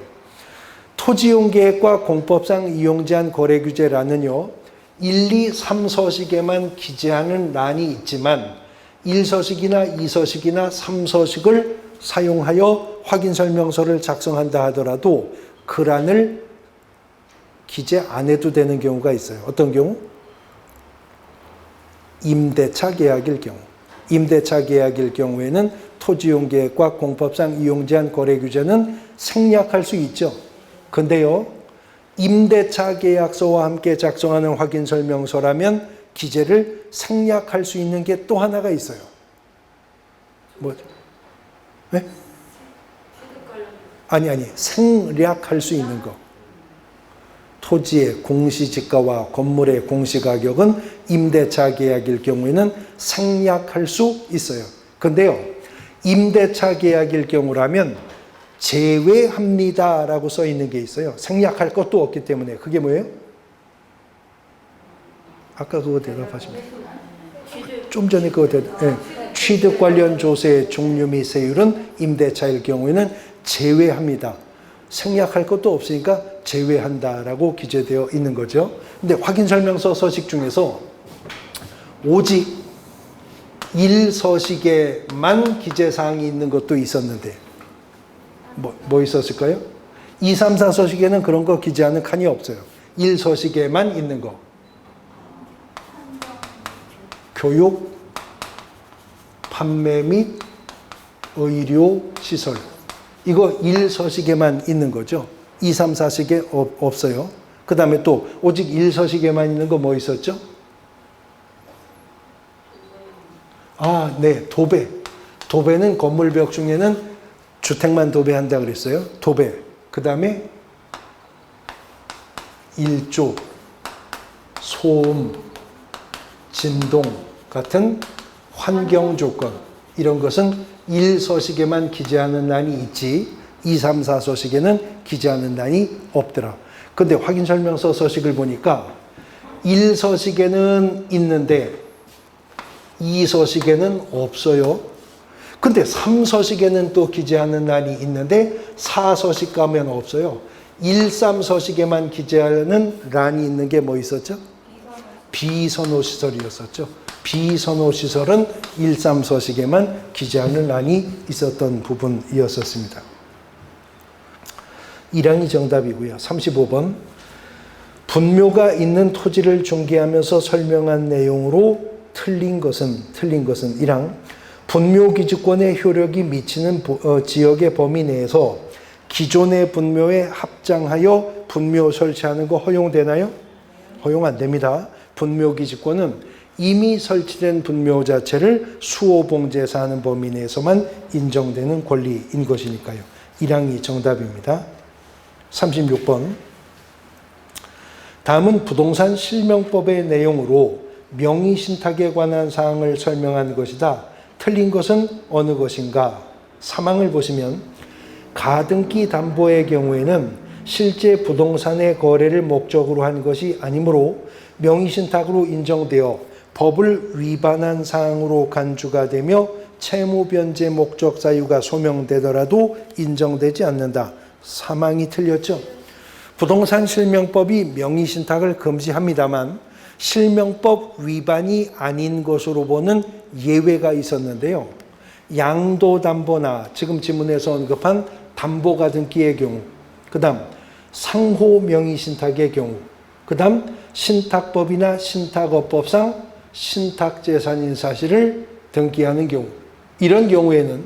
Speaker 1: 토지이용계획과 공법상 이용제한 거래 규제란은요. 1, 2, 3서식에만 기재하는 란이 있지만 1서식이나 2서식이나 3서식을 사용하여 확인설명서를 작성한다 하더라도 그 란을 기재 안 해도 되는 경우가 있어요. 어떤 경우? 임대차 계약일 경우. 임대차 계약일 경우에는 토지이용계획과 공법상 이용제한 거래 규제는 생략할 수 있죠. 근데요, 임대차 계약서와 함께 작성하는 확인설명서라면 기재를 생략할 수 있는 게 또 하나가 있어요. 뭐죠? 네? 아니, 생략할 수 있는 거. 토지의 공시지가와 건물의 공시가격은 임대차 계약일 경우에는 생략할 수 있어요. 근데요, 임대차 계약일 경우라면 제외합니다라고 써 있는 게 있어요. 생략할 것도 없기 때문에. 그게 뭐예요? 아까 그거 대답하시면 좀 전에 그거 취득 관련 조세의 종류 및 세율은 임대차일 경우에는 제외합니다. 생략할 것도 없으니까 제외한다라고 기재되어 있는 거죠. 근데 확인설명서 서식 중에서 오직 1서식에만 기재사항이 있는 것도 있었는데 뭐 있었을까요? 2, 3, 4서식에는 그런 거 기재하는 칸이 없어요. 1서식에만 있는 거. 교육, 판매 및 의료 시설. 이거 1서식에만 있는 거죠. 2, 3, 4식에 없어요. 그 다음에 또 오직 1서식에만 있는 거 뭐 있었죠? 아, 네, 도배. 도배는 건물벽 중에는 주택만 도배한다 그랬어요. 도배. 그 다음에 일조, 소음, 진동 같은 환경 조건. 이런 것은 1서식에만 기재하는 란이 있지 2, 3, 4서식에는 기재하는 란이 없더라. 근데 확인설명서 서식을 보니까 1서식에는 있는데 2서식에는 없어요. 근데 3서식에는 또 기재하는 란이 있는데 4서식 가면 없어요. 1, 3서식에만 기재하는 란이 있는 게 뭐 있었죠? 비선호시설이었었죠. 비선호시설은 1, 3서식에만 기재하는 란이 있었던 부분이었었습니다. 1항이 정답이고요. 35번. 분묘가 있는 토지를 중개하면서 설명한 내용으로 틀린 것은 1항. 분묘기주권의 효력이 미치는 지역의 범위 내에서 기존의 분묘에 합장하여 분묘 설치하는 거 허용되나요? 허용 안 됩니다. 분묘기지권은 이미 설치된 분묘 자체를 수호봉제사 하는 범위 내에서만 인정되는 권리인 것이니까요. 1항이 정답입니다. 36번. 다음은 부동산 실명법의 내용으로 명의신탁에 관한 사항을 설명한 것이다. 틀린 것은 어느 것인가? 3항을 보시면 가등기 담보의 경우에는 실제 부동산의 거래를 목적으로 한 것이 아니므로 명의신탁으로 인정되어 법을 위반한 사항으로 간주가 되며 채무변제 목적 사유가 소명되더라도 인정되지 않는다. 3항이 틀렸죠. 부동산 실명법이 명의신탁을 금지합니다만 실명법 위반이 아닌 것으로 보는 예외가 있었는데요. 양도담보나 지금 지문에서 언급한 담보가등기의 경우, 그 다음 상호 명의신탁의 경우, 그 다음 신탁법이나 신탁업법상 신탁재산인 사실을 등기하는 경우, 이런 경우에는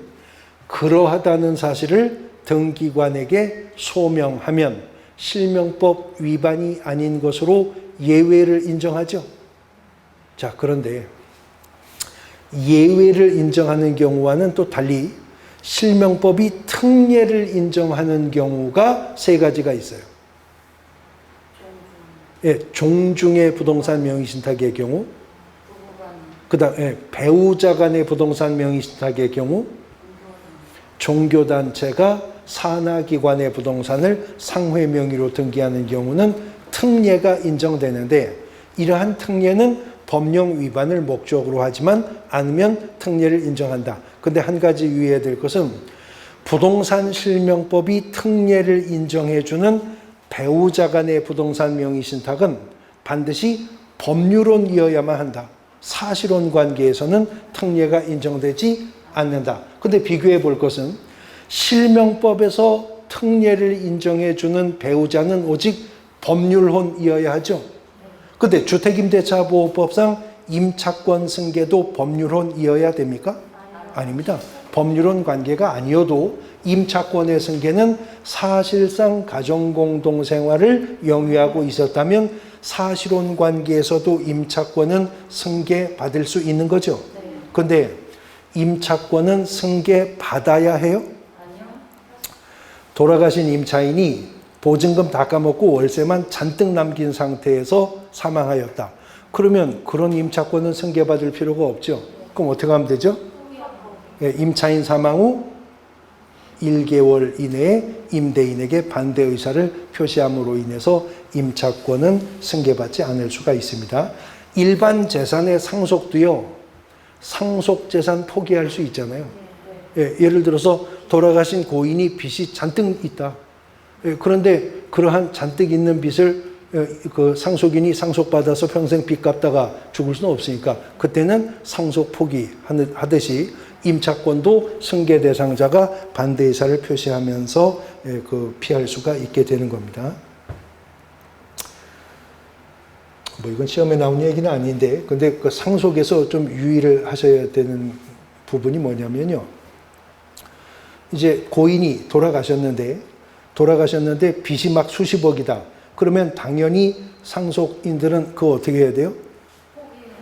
Speaker 1: 그러하다는 사실을 등기관에게 소명하면 실명법 위반이 아닌 것으로 예외를 인정하죠. 자, 그런데 예외를 인정하는 경우와는 또 달리 실명법이 특례를 인정하는 경우가 세 가지가 있어요. 예, 종중의 부동산 명의신탁의 경우, 그다음 배우자 간의 부동산 명의신탁의 경우, 종교단체가 산하기관의 부동산을 상회 명의로 등기하는 경우는 특례가 인정되는데 이러한 특례는 법령 위반을 목적으로 하지만 않으면 특례를 인정한다. 근데 한 가지 유의해야 될 것은 부동산 실명법이 특례를 인정해주는 배우자 간의 부동산 명의신탁은 반드시 법률론이어야만 한다. 사실혼 관계에서는 특례가 인정되지 않는다. 근데 비교해 볼 것은 실명법에서 특례를 인정해주는 배우자는 오직 법률혼이어야 하죠. 근데 주택임대차보호법상 임차권 승계도 법률혼이어야 됩니까? 아닙니다. 법률혼 관계가 아니어도 임차권의 승계는 사실상 가정공동생활을 영위하고 있었다면 사실혼 관계에서도 임차권은 승계받을 수 있는 거죠. 근데 임차권은 승계받아야 해요? 돌아가신 임차인이 보증금 다 까먹고 월세만 잔뜩 남긴 상태에서 사망하였다. 그러면 그런 임차권은 승계받을 필요가 없죠. 그럼 어떻게 하면 되죠? 임차인 사망 후 1개월 이내에 임대인에게 반대 의사를 표시함으로 인해서 임차권은 승계받지 않을 수가 있습니다. 일반 재산의 상속도요, 상속재산 포기할 수 있잖아요. 예를 들어서 돌아가신 고인이 빚이 잔뜩 있다. 그런데 그러한 잔뜩 있는 빚을 그 상속인이 상속받아서 평생 빚 갚다가 죽을 수는 없으니까 그때는 상속 포기하듯이 임차권도 승계 대상자가 반대 의사를 표시하면서 그 피할 수가 있게 되는 겁니다. 뭐 이건 시험에 나온 얘기는 아닌데, 근데 그 상속에서 좀 유의를 하셔야 되는 부분이 뭐냐면요. 이제 고인이 돌아가셨는데 빚이 막 수십억이다. 그러면 당연히 상속인들은 그거 어떻게 해야 돼요?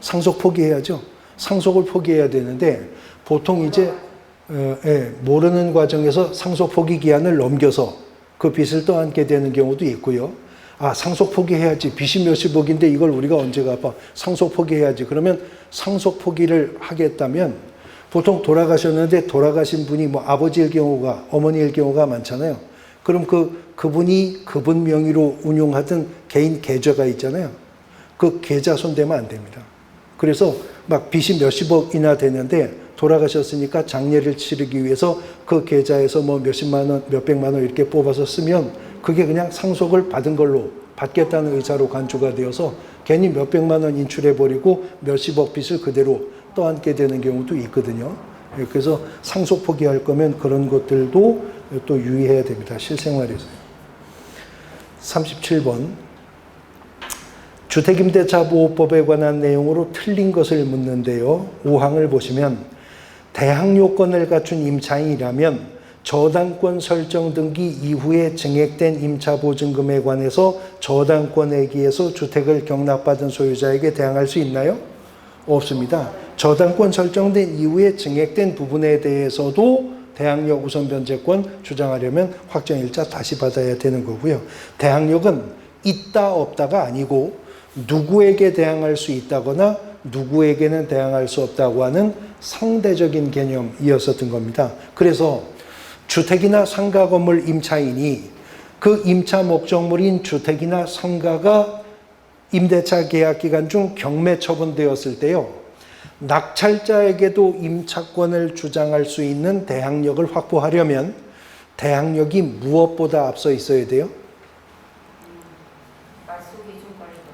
Speaker 1: 상속 포기해야죠. 상속을 포기해야 되는데 보통 이제 모르는 과정에서 상속 포기 기한을 넘겨서 그 빚을 떠안게 되는 경우도 있고요. 아, 상속 포기해야지. 빚이 몇십억인데 이걸 우리가 언제 갚아? 상속 포기해야지. 그러면 상속 포기를 하겠다면 보통 돌아가셨는데 돌아가신 분이 뭐 아버지일 경우가, 어머니일 경우가 많잖아요. 그럼 그분이 그분 명의로 운용하던 개인 계좌가 있잖아요. 그 계좌 손대면 안 됩니다. 그래서 막 빚이 몇십억이나 되는데 돌아가셨으니까 장례를 치르기 위해서 그 계좌에서 뭐 몇십만 원, 몇백만 원 이렇게 뽑아서 쓰면 그게 그냥 상속을 받은 걸로 받겠다는 의사로 간주가 되어서 괜히 몇백만 원 인출해버리고 몇십억 빚을 그대로 떠안게 되는 경우도 있거든요. 그래서 상속 포기할 거면 그런 것들도 또 유의해야 됩니다. 실생활에서. 37번. 주택임대차보호법에 관한 내용으로 틀린 것을 묻는데요. 5항을 보시면 대항 요건을 갖춘 임차인이라면 저당권 설정 등기 이후에 증액된 임차보증금에 관해서 저당권액에서 주택을 경납받은 소유자에게 대항할 수 있나요? 없습니다. 저당권 설정된 이후에 증액된 부분에 대해서도 대항력 우선 변제권 주장하려면 확정일자 다시 받아야 되는 거고요. 대항력은 있다 없다가 아니고 누구에게 대항할 수 있다거나 누구에게는 대항할 수 없다고 하는 상대적인 개념이었었던 겁니다. 그래서 주택이나 상가 건물 임차인이 그 임차 목적물인 주택이나 상가가 임대차 계약 기간 중 경매 처분되었을 때요. 낙찰자에게도 임차권을 주장할 수 있는 대항력을 확보하려면 대항력이 무엇보다 앞서 있어야 돼요?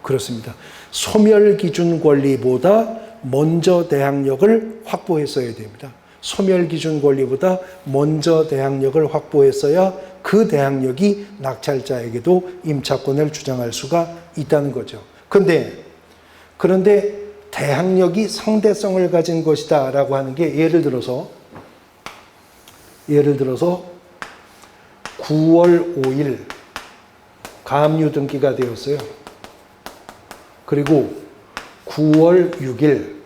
Speaker 1: 그렇습니다. 소멸기준 권리보다 먼저 대항력을 확보했어야 됩니다. 소멸기준 권리보다 먼저 대항력을 확보했어야 그 대항력이 낙찰자에게도 임차권을 주장할 수가 있다는 거죠. 그런데 대항력이 상대성을 가진 것이다 라고 하는 게 예를 들어서 9월 5일 가압류 등기가 되었어요. 그리고 9월 6일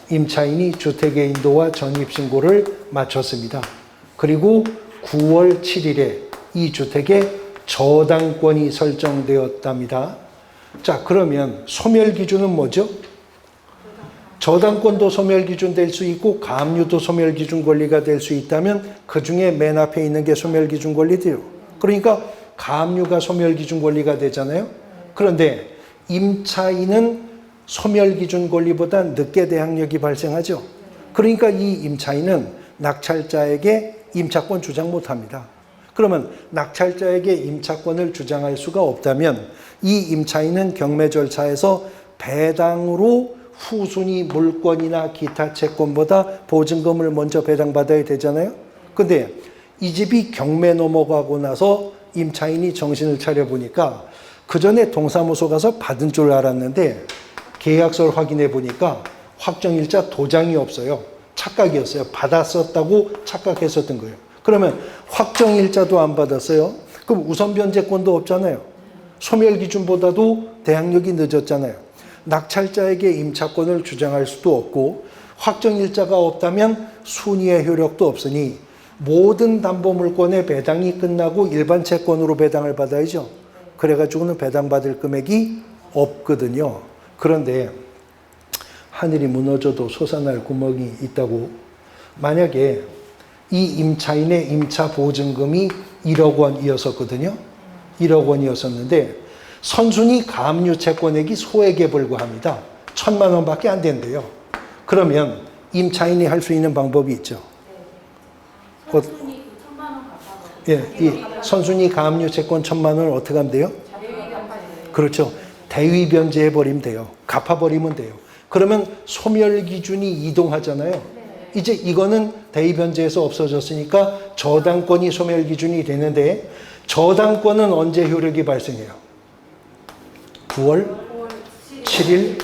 Speaker 1: 임차인이 주택의 인도와 전입신고를 마쳤습니다. 그리고 9월 7일에 이 주택에 저당권이 설정되었답니다. 자, 그러면 소멸기준은 뭐죠? 저당권도 소멸기준 될 수 있고 가압류도 소멸기준 권리가 될 수 있다면 그 중에 맨 앞에 있는 게 소멸기준 권리돼요. 그러니까 가압류가 소멸기준 권리가 되잖아요. 그런데 임차인은 소멸기준 권리보다 늦게 대항력이 발생하죠. 그러니까 이 임차인은 낙찰자에게 임차권 주장 못합니다. 그러면 낙찰자에게 임차권을 주장할 수가 없다면 이 임차인은 경매 절차에서 배당으로 후순위 물권이나 기타 채권보다 보증금을 먼저 배당받아야 되잖아요. 근데 이 집이 경매 넘어가고 나서 임차인이 정신을 차려보니까 그 전에 동사무소 가서 받은 줄 알았는데 계약서를 확인해 보니까 확정일자 도장이 없어요. 착각이었어요. 받았었다고 착각했었던 거예요. 그러면 확정일자도 안 받았어요. 그럼 우선 변제권도 없잖아요. 소멸기준보다도 대항력이 늦었잖아요. 낙찰자에게 임차권을 주장할 수도 없고 확정일자가 없다면 순위의 효력도 없으니 모든 담보물권의 배당이 끝나고 일반 채권으로 배당을 받아야죠. 그래가지고는 배당받을 금액이 없거든요. 그런데 하늘이 무너져도 솟아날 구멍이 있다고. 만약에 이 임차인의 임차 보증금이 1억 원이었었거든요. 1억 원이었었는데 선순위 가압류 채권액이 소액에 불과합니다. 1,000만 원밖에 안 된대요. 그러면 임차인이 할 수 있는 방법이 있죠.
Speaker 2: 선순위 1,000만 원 갚아버려.
Speaker 1: 예, 이 선순위 가압류 채권 1,000만 원을 어떻게 하면 돼요? 그렇죠. 대위 변제해 버리면 돼요. 갚아버리면 돼요. 그러면 소멸 기준이 이동하잖아요. 이제 이거는 대위 변제에서 없어졌으니까 저당권이 소멸 기준이 되는데 저당권은 언제 효력이 발생해요? 9월 7일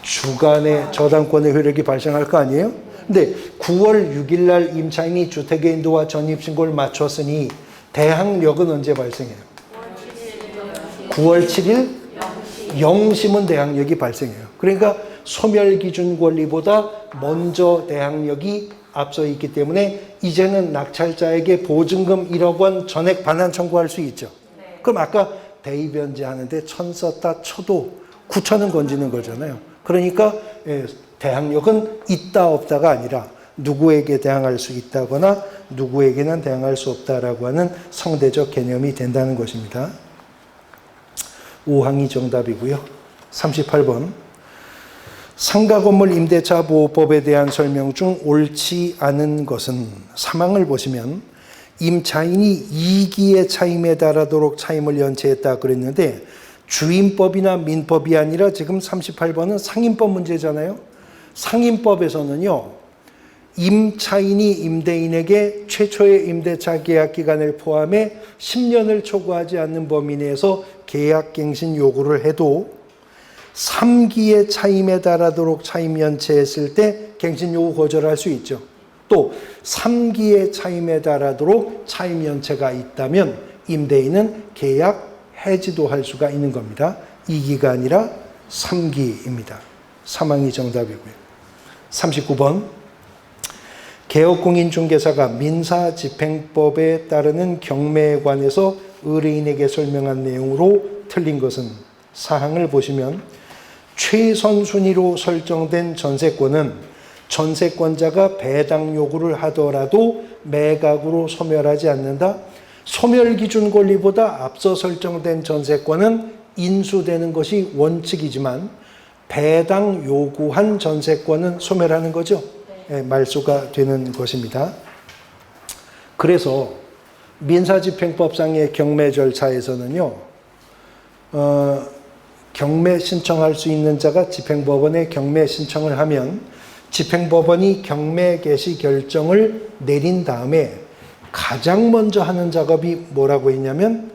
Speaker 1: 주간에 저당권의 효력이 발생할 거 아니에요? 근데 9월 6일 날 임차인이 주택의 인도와 전입신고를 마쳤으니 대항력은 언제 발생해요? 9월 7일 0시면 대항력이 발생해요. 그러니까 소멸기준 권리보다 먼저 대항력이 앞서 있기 때문에 이제는 낙찰자에게 보증금 1억 원 전액 반환 청구할 수 있죠. 그럼 아까 대위변제하는데 1,000 썼다 쳐도 9,000은 건지는 거잖아요. 그러니까 대항력은 있다 없다가 아니라 누구에게 대항할 수 있다거나 누구에게는 대항할 수 없다라고 하는 상대적 개념이 된다는 것입니다. 5항이 정답이고요. 38번. 상가건물 임대차 보호법에 대한 설명 중 옳지 않은 것은 3항을 보시면 임차인이 이기의 차임에 달하도록 차임을 연체했다 그랬는데 주임법이나 민법이 아니라 지금 38번은 상임법 문제잖아요. 상임법에서는요. 임차인이 임대인에게 최초의 임대차 계약 기간을 포함해 10년을 초과하지 않는 범위 내에서 계약갱신 요구를 해도 3기의 차임에 달하도록 차임 연체했을 때 갱신 요구 거절할 수 있죠. 또 3기의 차임에 달하도록 차임 연체가 있다면 임대인은 계약 해지도 할 수가 있는 겁니다. 2기가 아니라 3기입니다. 사망이 정답이고요. 39번. 개업공인중개사가 민사집행법에 따르는 경매에 관해서 의뢰인에게 설명한 내용으로 틀린 것은, 사항을 보시면 최선 순위로 설정된 전세권은 전세권자가 배당 요구를 하더라도 매각으로 소멸하지 않는다. 소멸 기준 권리보다 앞서 설정된 전세권은 인수되는 것이 원칙이지만 배당 요구한 전세권은 소멸하는 거죠. 네, 말소가 되는 것입니다. 그래서 민사집행법상의 경매 절차에서는요, 경매 신청할 수 있는 자가 집행법원에 경매 신청을 하면 집행법원이 경매 개시 결정을 내린 다음에 가장 먼저 하는 작업이 뭐라고 했냐면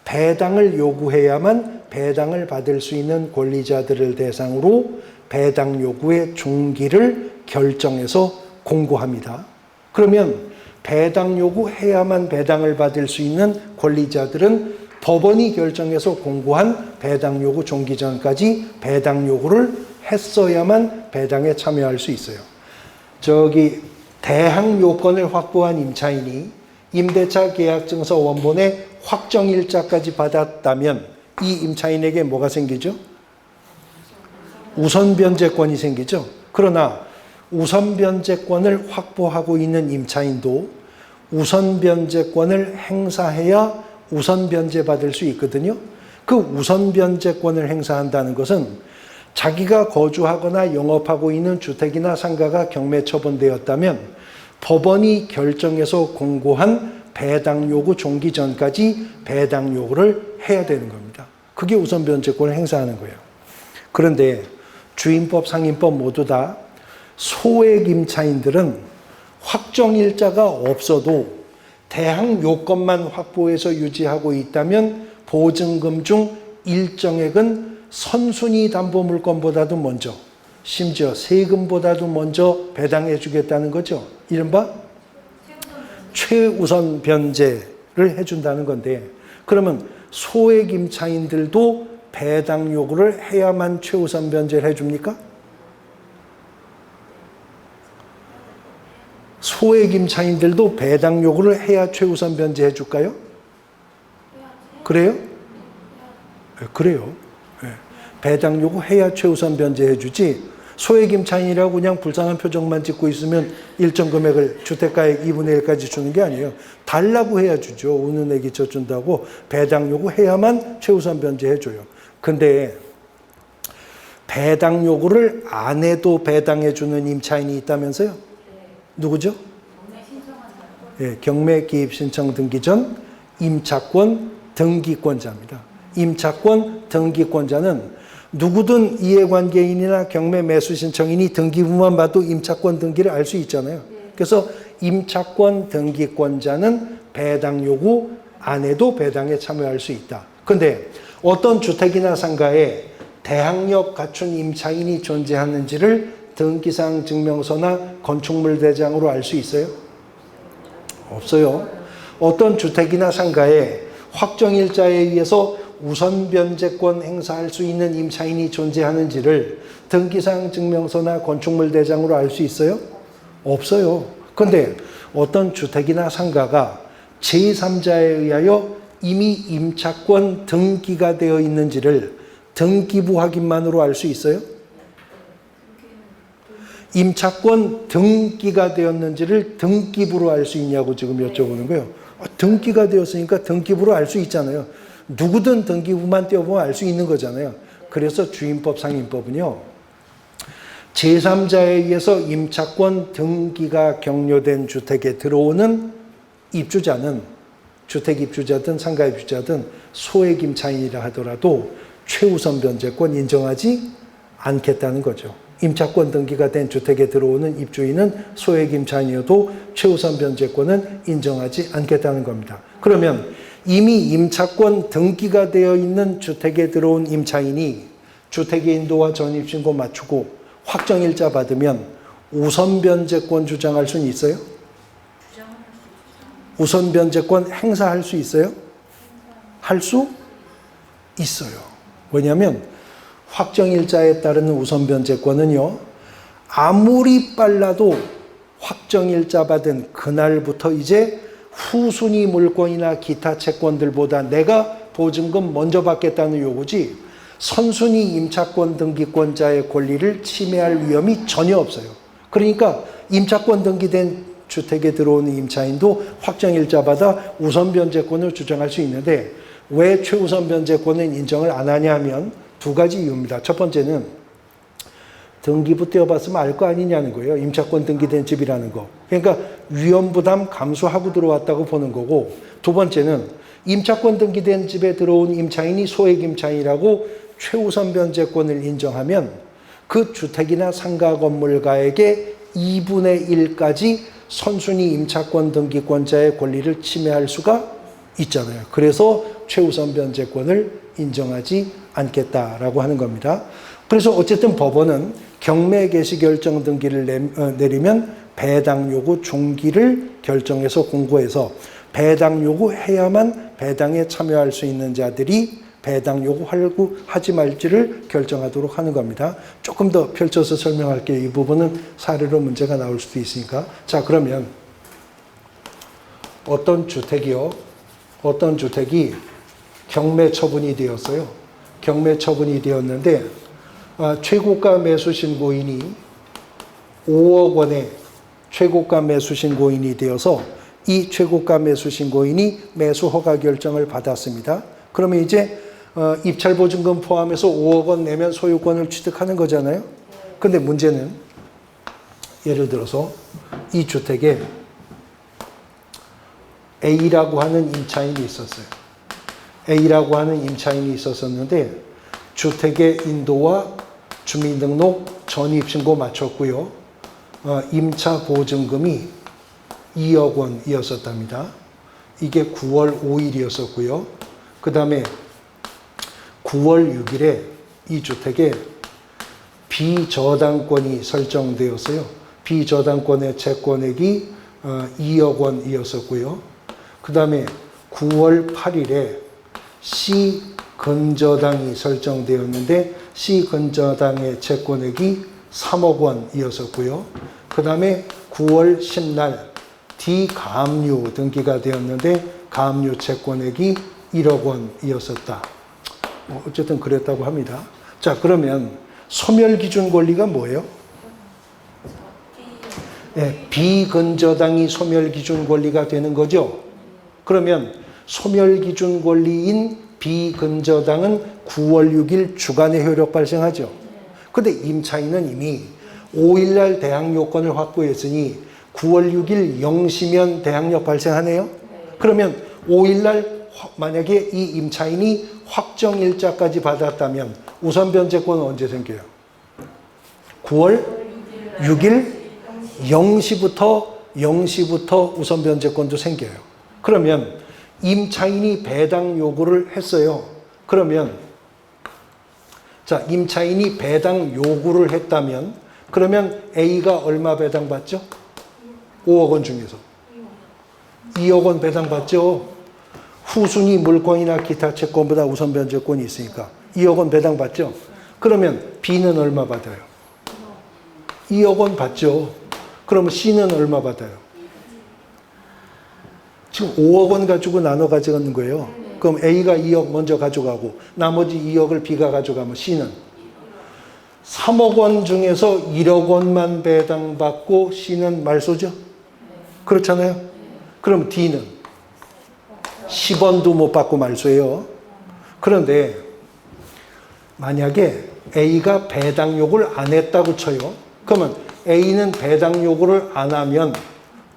Speaker 1: 배당을 요구해야만 배당을 받을 수 있는 권리자들을 대상으로 배당 요구의 종기를 결정해서 공고합니다. 그러면 배당 요구해야만 배당을 받을 수 있는 권리자들은 법원이 결정해서 공고한 배당 요구 종기 전까지 배당 요구를 했어야만 배당에 참여할 수 있어요. 대항 요건을 확보한 임차인이 임대차 계약증서 원본의 확정일자까지 받았다면 이 임차인에게 뭐가 생기죠? 우선변제권이 생기죠. 그러나 우선변제권을 확보하고 있는 임차인도 우선변제권을 행사해야 우선변제 받을 수 있거든요. 그 우선변제권을 행사한다는 것은 자기가 거주하거나 영업하고 있는 주택이나 상가가 경매 처분되었다면 법원이 결정해서 공고한 배당 요구 종기 전까지 배당 요구를 해야 되는 겁니다. 그게 우선변제권을 행사하는 거예요. 그런데 주임법, 상임법 모두 다 소액 임차인들은 확정일자가 없어도 대항 요건만 확보해서 유지하고 있다면 보증금 중 일정액은 선순위 담보물건보다도 먼저, 심지어 세금보다도 먼저 배당해 주겠다는 거죠. 이른바 최우선 변제를 해준다는 건데, 그러면 소액 임차인들도 배당 요구를 해야만 최우선 변제를 해줍니까? 소액 임차인들도 배당 요구를 해야 최우선 변제 해줄까요? 그래요? 네, 그래요. 네. 배당 요구 해야 최우선 변제 해주지, 소액 임차인이라고 그냥 불쌍한 표정만 짓고 있으면 일정 금액을 주택가액 2분의 1까지 주는 게 아니에요. 달라고 해야 주죠. 우는 애기 젖준다고 배당 요구해야만 최우선 변제해줘요. 근데 배당 요구를 안 해도 배당해주는 임차인이 있다면서요? 누구죠? 예, 경매 기입 신청 등기 전 임차권 등기권자입니다. 임차권 등기권자는 누구든 이해관계인이나 경매 매수 신청인이 등기부만 봐도 임차권 등기를 알 수 있잖아요. 그래서 임차권 등기권자는 배당 요구 안 해도 배당에 참여할 수 있다. 그런데 어떤 주택이나 상가에 대항력 갖춘 임차인이 존재하는지를 등기상 증명서나 건축물 대장으로 알 수 있어요? 없어요. 어떤 주택이나 상가에 확정일자에 의해서 우선변제권 행사할 수 있는 임차인이 존재하는지를 등기상 증명서나 건축물 대장으로 알 수 있어요? 없어요. 그런데 어떤 주택이나 상가가 제3자에 의하여 이미 임차권 등기가 되어 있는지를 등기부 확인만으로 알 수 있어요? 임차권 등기가 되었는지를 등기부로 알 수 있냐고 지금 여쭤보는 거예요. 등기가 되었으니까 등기부로 알 수 있잖아요. 누구든 등기부만 떼어보면 알 수 있는 거잖아요. 그래서 주임법, 상임법은요, 제3자에 의해서 임차권 등기가 격려된 주택에 들어오는 입주자는 주택 입주자든 상가 입주자든 소액 임차인이라 하더라도 최우선 변제권 인정하지 않겠다는 거죠. 임차권 등기가 된 주택에 들어오는 입주인은 소액 임차인이어도 최우선 변제권은 인정하지 않겠다는 겁니다. 그러면 이미 임차권 등기가 되어 있는 주택에 들어온 임차인이 주택의 인도와 전입신고 맞추고 확정일자 받으면 우선 변제권 주장할 수는 있어요? 우선 변제권 행사할 수 있어요? 할 수 있어요. 왜냐하면 확정일자에 따르는 우선 변제권은요, 아무리 빨라도 확정일자 받은 그날부터 이제 후순위 물권이나 기타 채권들보다 내가 보증금 먼저 받겠다는 요구지 선순위 임차권 등기권자의 권리를 침해할 위험이 전혀 없어요. 그러니까 임차권 등기된 주택에 들어오는 임차인도 확정일자 받아 우선 변제권을 주장할 수 있는데 왜 최우선 변제권은 인정을 안 하냐 하면 두 가지 이유입니다. 첫 번째는 등기부 떼어봤으면 알 거 아니냐는 거예요. 임차권 등기된 집이라는 거. 그러니까 위험부담 감수하고 들어왔다고 보는 거고, 두 번째는 임차권 등기된 집에 들어온 임차인이 소액 임차인이라고 최우선 변제권을 인정하면 그 주택이나 상가 건물가에게 2분의 1까지 선순위 임차권 등기권자의 권리를 침해할 수가 있잖아요. 그래서 최우선 변제권을 인정하지 않겠다라고 하는 겁니다. 그래서 어쨌든 법원은 경매 개시 결정 등기를 내리면 배당 요구 중기를 결정해서 공고해서 배당 요구해야만 배당에 참여할 수 있는 자들이 배당 요구하지 말지를 결정하도록 하는 겁니다. 조금 더 펼쳐서 설명할게요. 이 부분은 사례로 문제가 나올 수도 있으니까. 자, 그러면 어떤 주택이 경매 처분이 되었어요. 경매 처분이 되었는데 최고가 매수 신고인이 5억 원의 최고가 매수 신고인이 되어서 이 최고가 매수 신고인이 매수 허가 결정을 받았습니다. 그러면 이제 입찰 보증금 포함해서 5억 원 내면 소유권을 취득하는 거잖아요. 근데 문제는 예를 들어서 이 주택에 A라고 하는 임차인이 있었어요. A라고 하는 임차인이 있었었는데 주택의 인도와 주민등록 전입신고 마쳤고요. 임차 보증금이 2억 원이었었답니다. 이게 9월 5일이었었고요. 그 다음에 9월 6일에 이 주택에 비저당권이 설정되었어요. 비저당권의 채권액이 2억 원이었었고요. 그 다음에 9월 8일에 C근저당이 설정되었는데 C근저당의 채권액이 3억 원이었었고요. 그 다음에 9월 10날 D가압류 등기가 되었는데 가압류 채권액이 1억 원이었었다. 어쨌든 그랬다고 합니다. 자, 그러면 소멸기준 권리가 뭐예요? 네, 비근저당이 소멸기준 권리가 되는 거죠. 그러면 소멸기준 권리인 비근저당은 9월 6일 주간에 효력 발생하죠. 근데 임차인은 이미 5일날 대항 요건을 확보했으니 9월 6일 0시면 대항력 발생하네요. 그러면 5일날 만약에 이 임차인이 확정일자까지 받았다면 우선 변제권은 언제 생겨요? 9월 6일 0시부터 우선 변제권도 생겨요. 그러면 임차인이 배당 요구를 했어요. 그러면 자, 임차인이 배당 요구를 했다면 그러면 A가 얼마 배당 받죠? 5억 원 중에서 2억 원 배당 받죠. 후순위 물권이나 기타 채권보다 우선 변제권이 있으니까 2억 원 배당 받죠. 그러면 B는 얼마 받아요? 2억 원 받죠. 그러면 C는 얼마 받아요? 지금 5억 원 가지고 나눠 가져가는 거예요. 그럼 A가 2억 먼저 가져가고 나머지 2억을 B가 가져가면 C는 3억 원 중에서 1억 원만 배당받고 C는 말소죠? 그렇잖아요. 그럼 D는 10원도 못 받고 말소해요. 그런데 만약에 A가 배당 요구를 안 했다고 쳐요. 그러면 A는 배당 요구를 안 하면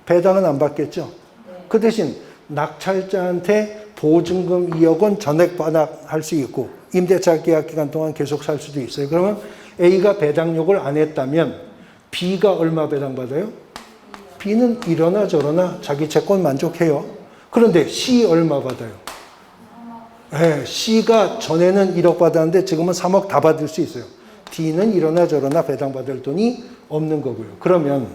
Speaker 1: 배당은 안 받겠죠. 그 대신 낙찰자한테 보증금 2억 원 전액 반납할 수 있고 임대차 계약 기간 동안 계속 살 수도 있어요. 그러면 A가 배당 요구를 안 했다면 B가 얼마 배당받아요? B는 이러나 저러나 자기 채권 만족해요. 그런데 C 얼마 받아요? 네, C가 전에는 1억 받았는데 지금은 3억 다 받을 수 있어요. D는 이러나 저러나 배당받을 돈이 없는 거고요. 그러면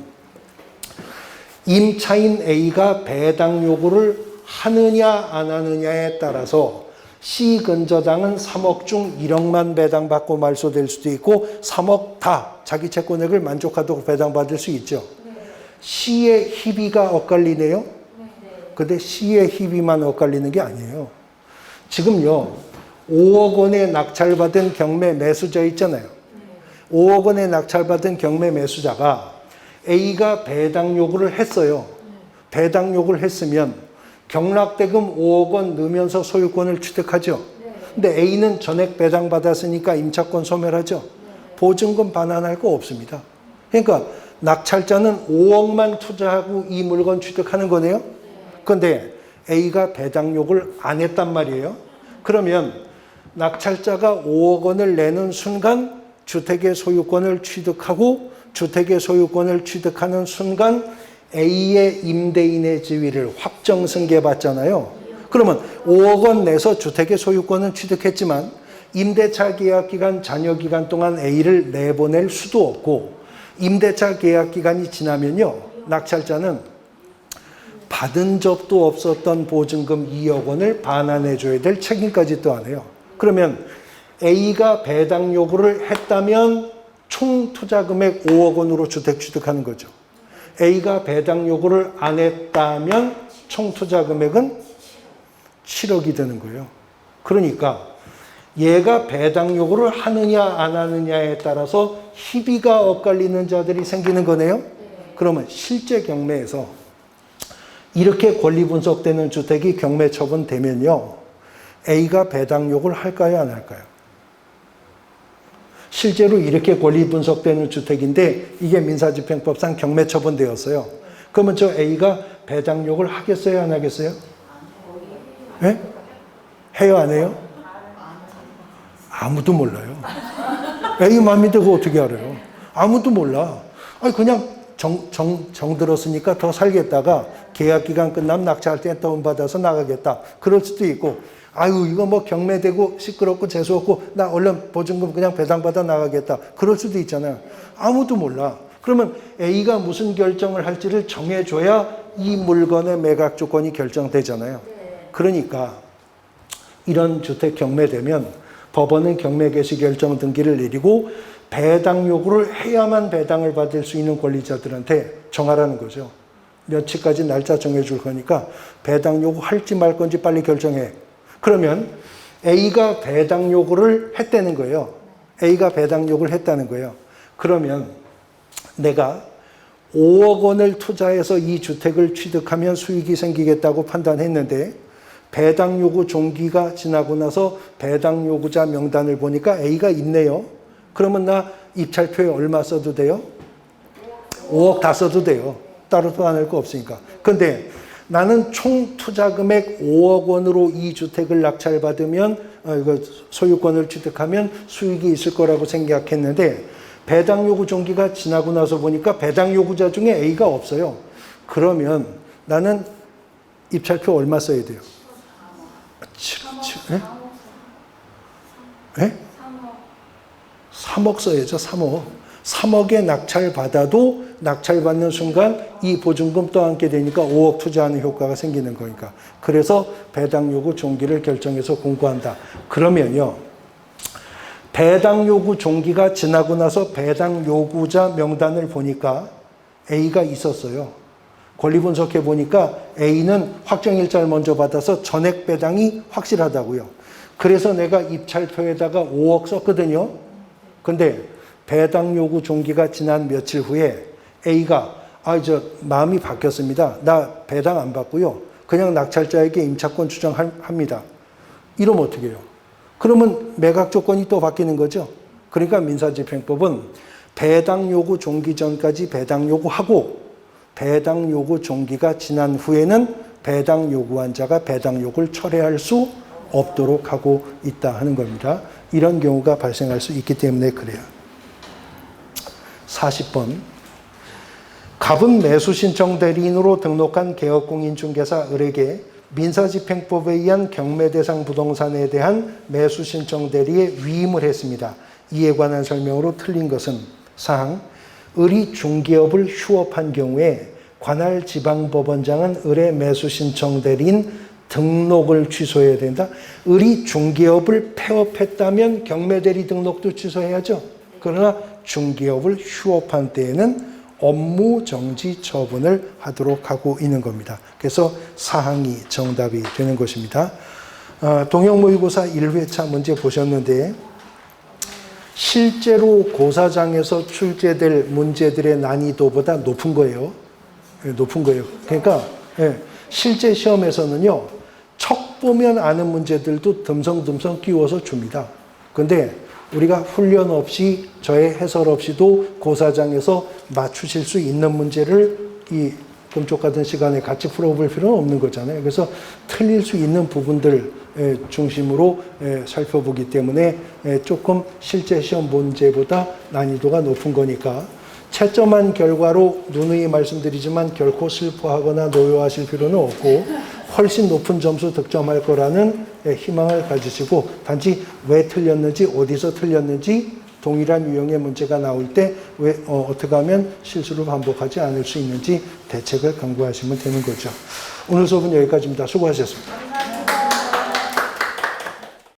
Speaker 1: 임차인 A가 배당 요구를 하느냐 안 하느냐에 따라서 C 근저당은 3억 중 1억만 배당받고 말소될 수도 있고 3억 다 자기 채권액을 만족하도록 배당받을 수 있죠. C의 희비가 엇갈리네요. 근데 C의 희비만 엇갈리는 게 아니에요. 지금요 5억 원에 낙찰받은 경매 매수자 있잖아요. 5억 원에 낙찰받은 경매 매수자가 A가 배당 요구를 했어요. 배당 요구를 했으면 경락대금 5억 원 넣으면서 소유권을 취득하죠. 근데 A는 전액 배당 받았으니까 임차권 소멸하죠. 보증금 반환할 거 없습니다. 그러니까 낙찰자는 5억만 투자하고 이 물건 취득하는 거네요. 그런데 A가 배당 요구를 안 했단 말이에요. 그러면 낙찰자가 5억 원을 내는 순간 주택의 소유권을 취득하고 주택의 소유권을 취득하는 순간 A의 임대인의 지위를 확정 승계받잖아요. 그러면 5억 원 내서 주택의 소유권은 취득했지만 임대차 계약 기간, 잔여 기간 동안 A를 내보낼 수도 없고 임대차 계약 기간이 지나면요. 낙찰자는 받은 적도 없었던 보증금 2억 원을 반환해 줘야 될 책임까지 또 안 해요. 그러면 A가 배당 요구를 했다면 총 투자 금액 5억 원으로 주택 취득하는 거죠. A가 배당 요구를 안 했다면 총 투자 금액은 7억이 되는 거예요. 그러니까 얘가 배당 요구를 하느냐 안 하느냐에 따라서 희비가 엇갈리는 자들이 생기는 거네요. 그러면 실제 경매에서 이렇게 권리 분석되는 주택이 경매 처분되면요. A가 배당 요구를 할까요 안 할까요? 실제로 이렇게 권리 분석되는 주택인데 이게 민사집행법상 경매 처분되었어요. 그러면 저 A가 배당 요구를 하겠어요 안 하겠어요? 네? 해요 안 해요? 아무도 몰라요. A 맘인데 그거 어떻게 알아요? 아무도 몰라. 아니 그냥 정 들었으니까 더 살겠다가 계약 기간 끝나면 낙찰할 때 다운 받아서 나가겠다. 그럴 수도 있고 아유 이거 뭐 경매되고 시끄럽고 재수없고 나 얼른 보증금 그냥 배당받아 나가겠다. 그럴 수도 있잖아요. 아무도 몰라. 그러면 A가 무슨 결정을 할지를 정해줘야 이 물건의 매각 조건이 결정되잖아요. 그러니까 이런 주택 경매되면 법원은 경매 개시 결정 등기를 내리고 배당 요구를 해야만 배당을 받을 수 있는 권리자들한테 정하라는 거죠. 며칠까지 날짜 정해줄 거니까 배당 요구할지 말 건지 빨리 결정해. 그러면 A가 배당 요구를 했다는 거예요. A가 배당 요구를 했다는 거예요. 그러면 내가 5억 원을 투자해서 이 주택을 취득하면 수익이 생기겠다고 판단했는데 배당 요구 종기가 지나고 나서 배당 요구자 명단을 보니까 A가 있네요. 그러면 나 입찰표에 얼마 써도 돼요? 5억 다 써도 돼요. 따로 또 안 할 거 없으니까. 근데 나는 총 투자 금액 5억 원으로 이 주택을 낙찰받으면 이거 소유권을 취득하면 수익이 있을 거라고 생각했는데 배당 요구 종기가 지나고 나서 보니까 배당 요구자 중에 A가 없어요. 그러면 나는 입찰표 얼마 써야 돼요? 7억. 네? 3억 써야죠. 3억. 3억에 낙찰 받아도 낙찰 받는 순간 이 보증금 떠안게 되니까 5억 투자하는 효과가 생기는 거니까. 그래서 배당 요구 종기를 결정해서 공고한다. 그러면요. 배당 요구 종기가 지나고 나서 배당 요구자 명단을 보니까 A가 있었어요. 권리 분석해 보니까 A는 확정일자를 먼저 받아서 전액 배당이 확실하다고요. 그래서 내가 입찰표에다가 5억 썼거든요. 근데 배당 요구 종기가 지난 며칠 후에 A가 마음이 바뀌었습니다. 나 배당 안 받고요. 그냥 낙찰자에게 임차권 추정합니다. 이러면 어떻게 해요? 그러면 매각 조건이 또 바뀌는 거죠. 그러니까 민사집행법은 배당 요구 종기 전까지 배당 요구하고 배당 요구 종기가 지난 후에는 배당 요구한 자가 배당 요구를 철회할 수 없도록 하고 있다 하는 겁니다. 이런 경우가 발생할 수 있기 때문에 그래요. 40번. 갑은 매수신청 대리인으로 등록한 개업공인중개사 을에게 민사집행법에 의한 경매대상 부동산에 대한 매수신청 대리에 위임을 했습니다. 이에 관한 설명으로 틀린 것은 사항, 을이 중개업을 휴업한 경우에 관할 지방법원장은 을의 매수신청 대리인 등록을 취소해야 된다. 을이 중개업을 폐업했다면 경매대리 등록도 취소해야죠. 그러나 중개업을 휴업한 때에는 업무 정지 처분을 하도록 하고 있는 겁니다. 그래서 사항이 정답이 되는 것입니다. 동형 모의고사 1회차 문제 보셨는데 실제로 고사장에서 출제될 문제들의 난이도보다 높은 거예요. 높은 거예요. 그러니까 실제 시험에서는요, 척 보면 아는 문제들도 듬성듬성 끼워서 줍니다. 근데 우리가 훈련 없이 저의 해설 없이도 고사장에서 맞추실 수 있는 문제를 이 금쪽 같은 시간에 같이 풀어볼 필요는 없는 거잖아요. 그래서 틀릴 수 있는 부분들 중심으로 살펴보기 때문에 조금 실제 시험 문제보다 난이도가 높은 거니까 채점한 결과로 누누이 말씀드리지만 결코 슬퍼하거나 노여하실 필요는 없고 훨씬 높은 점수 득점할 거라는 희망을 가지시고 단지 왜 틀렸는지 어디서 틀렸는지 동일한 유형의 문제가 나올 때 어떻게 하면 실수를 반복하지 않을 수 있는지 대책을 강구하시면 되는 거죠. 오늘 수업은 여기까지입니다. 수고하셨습니다.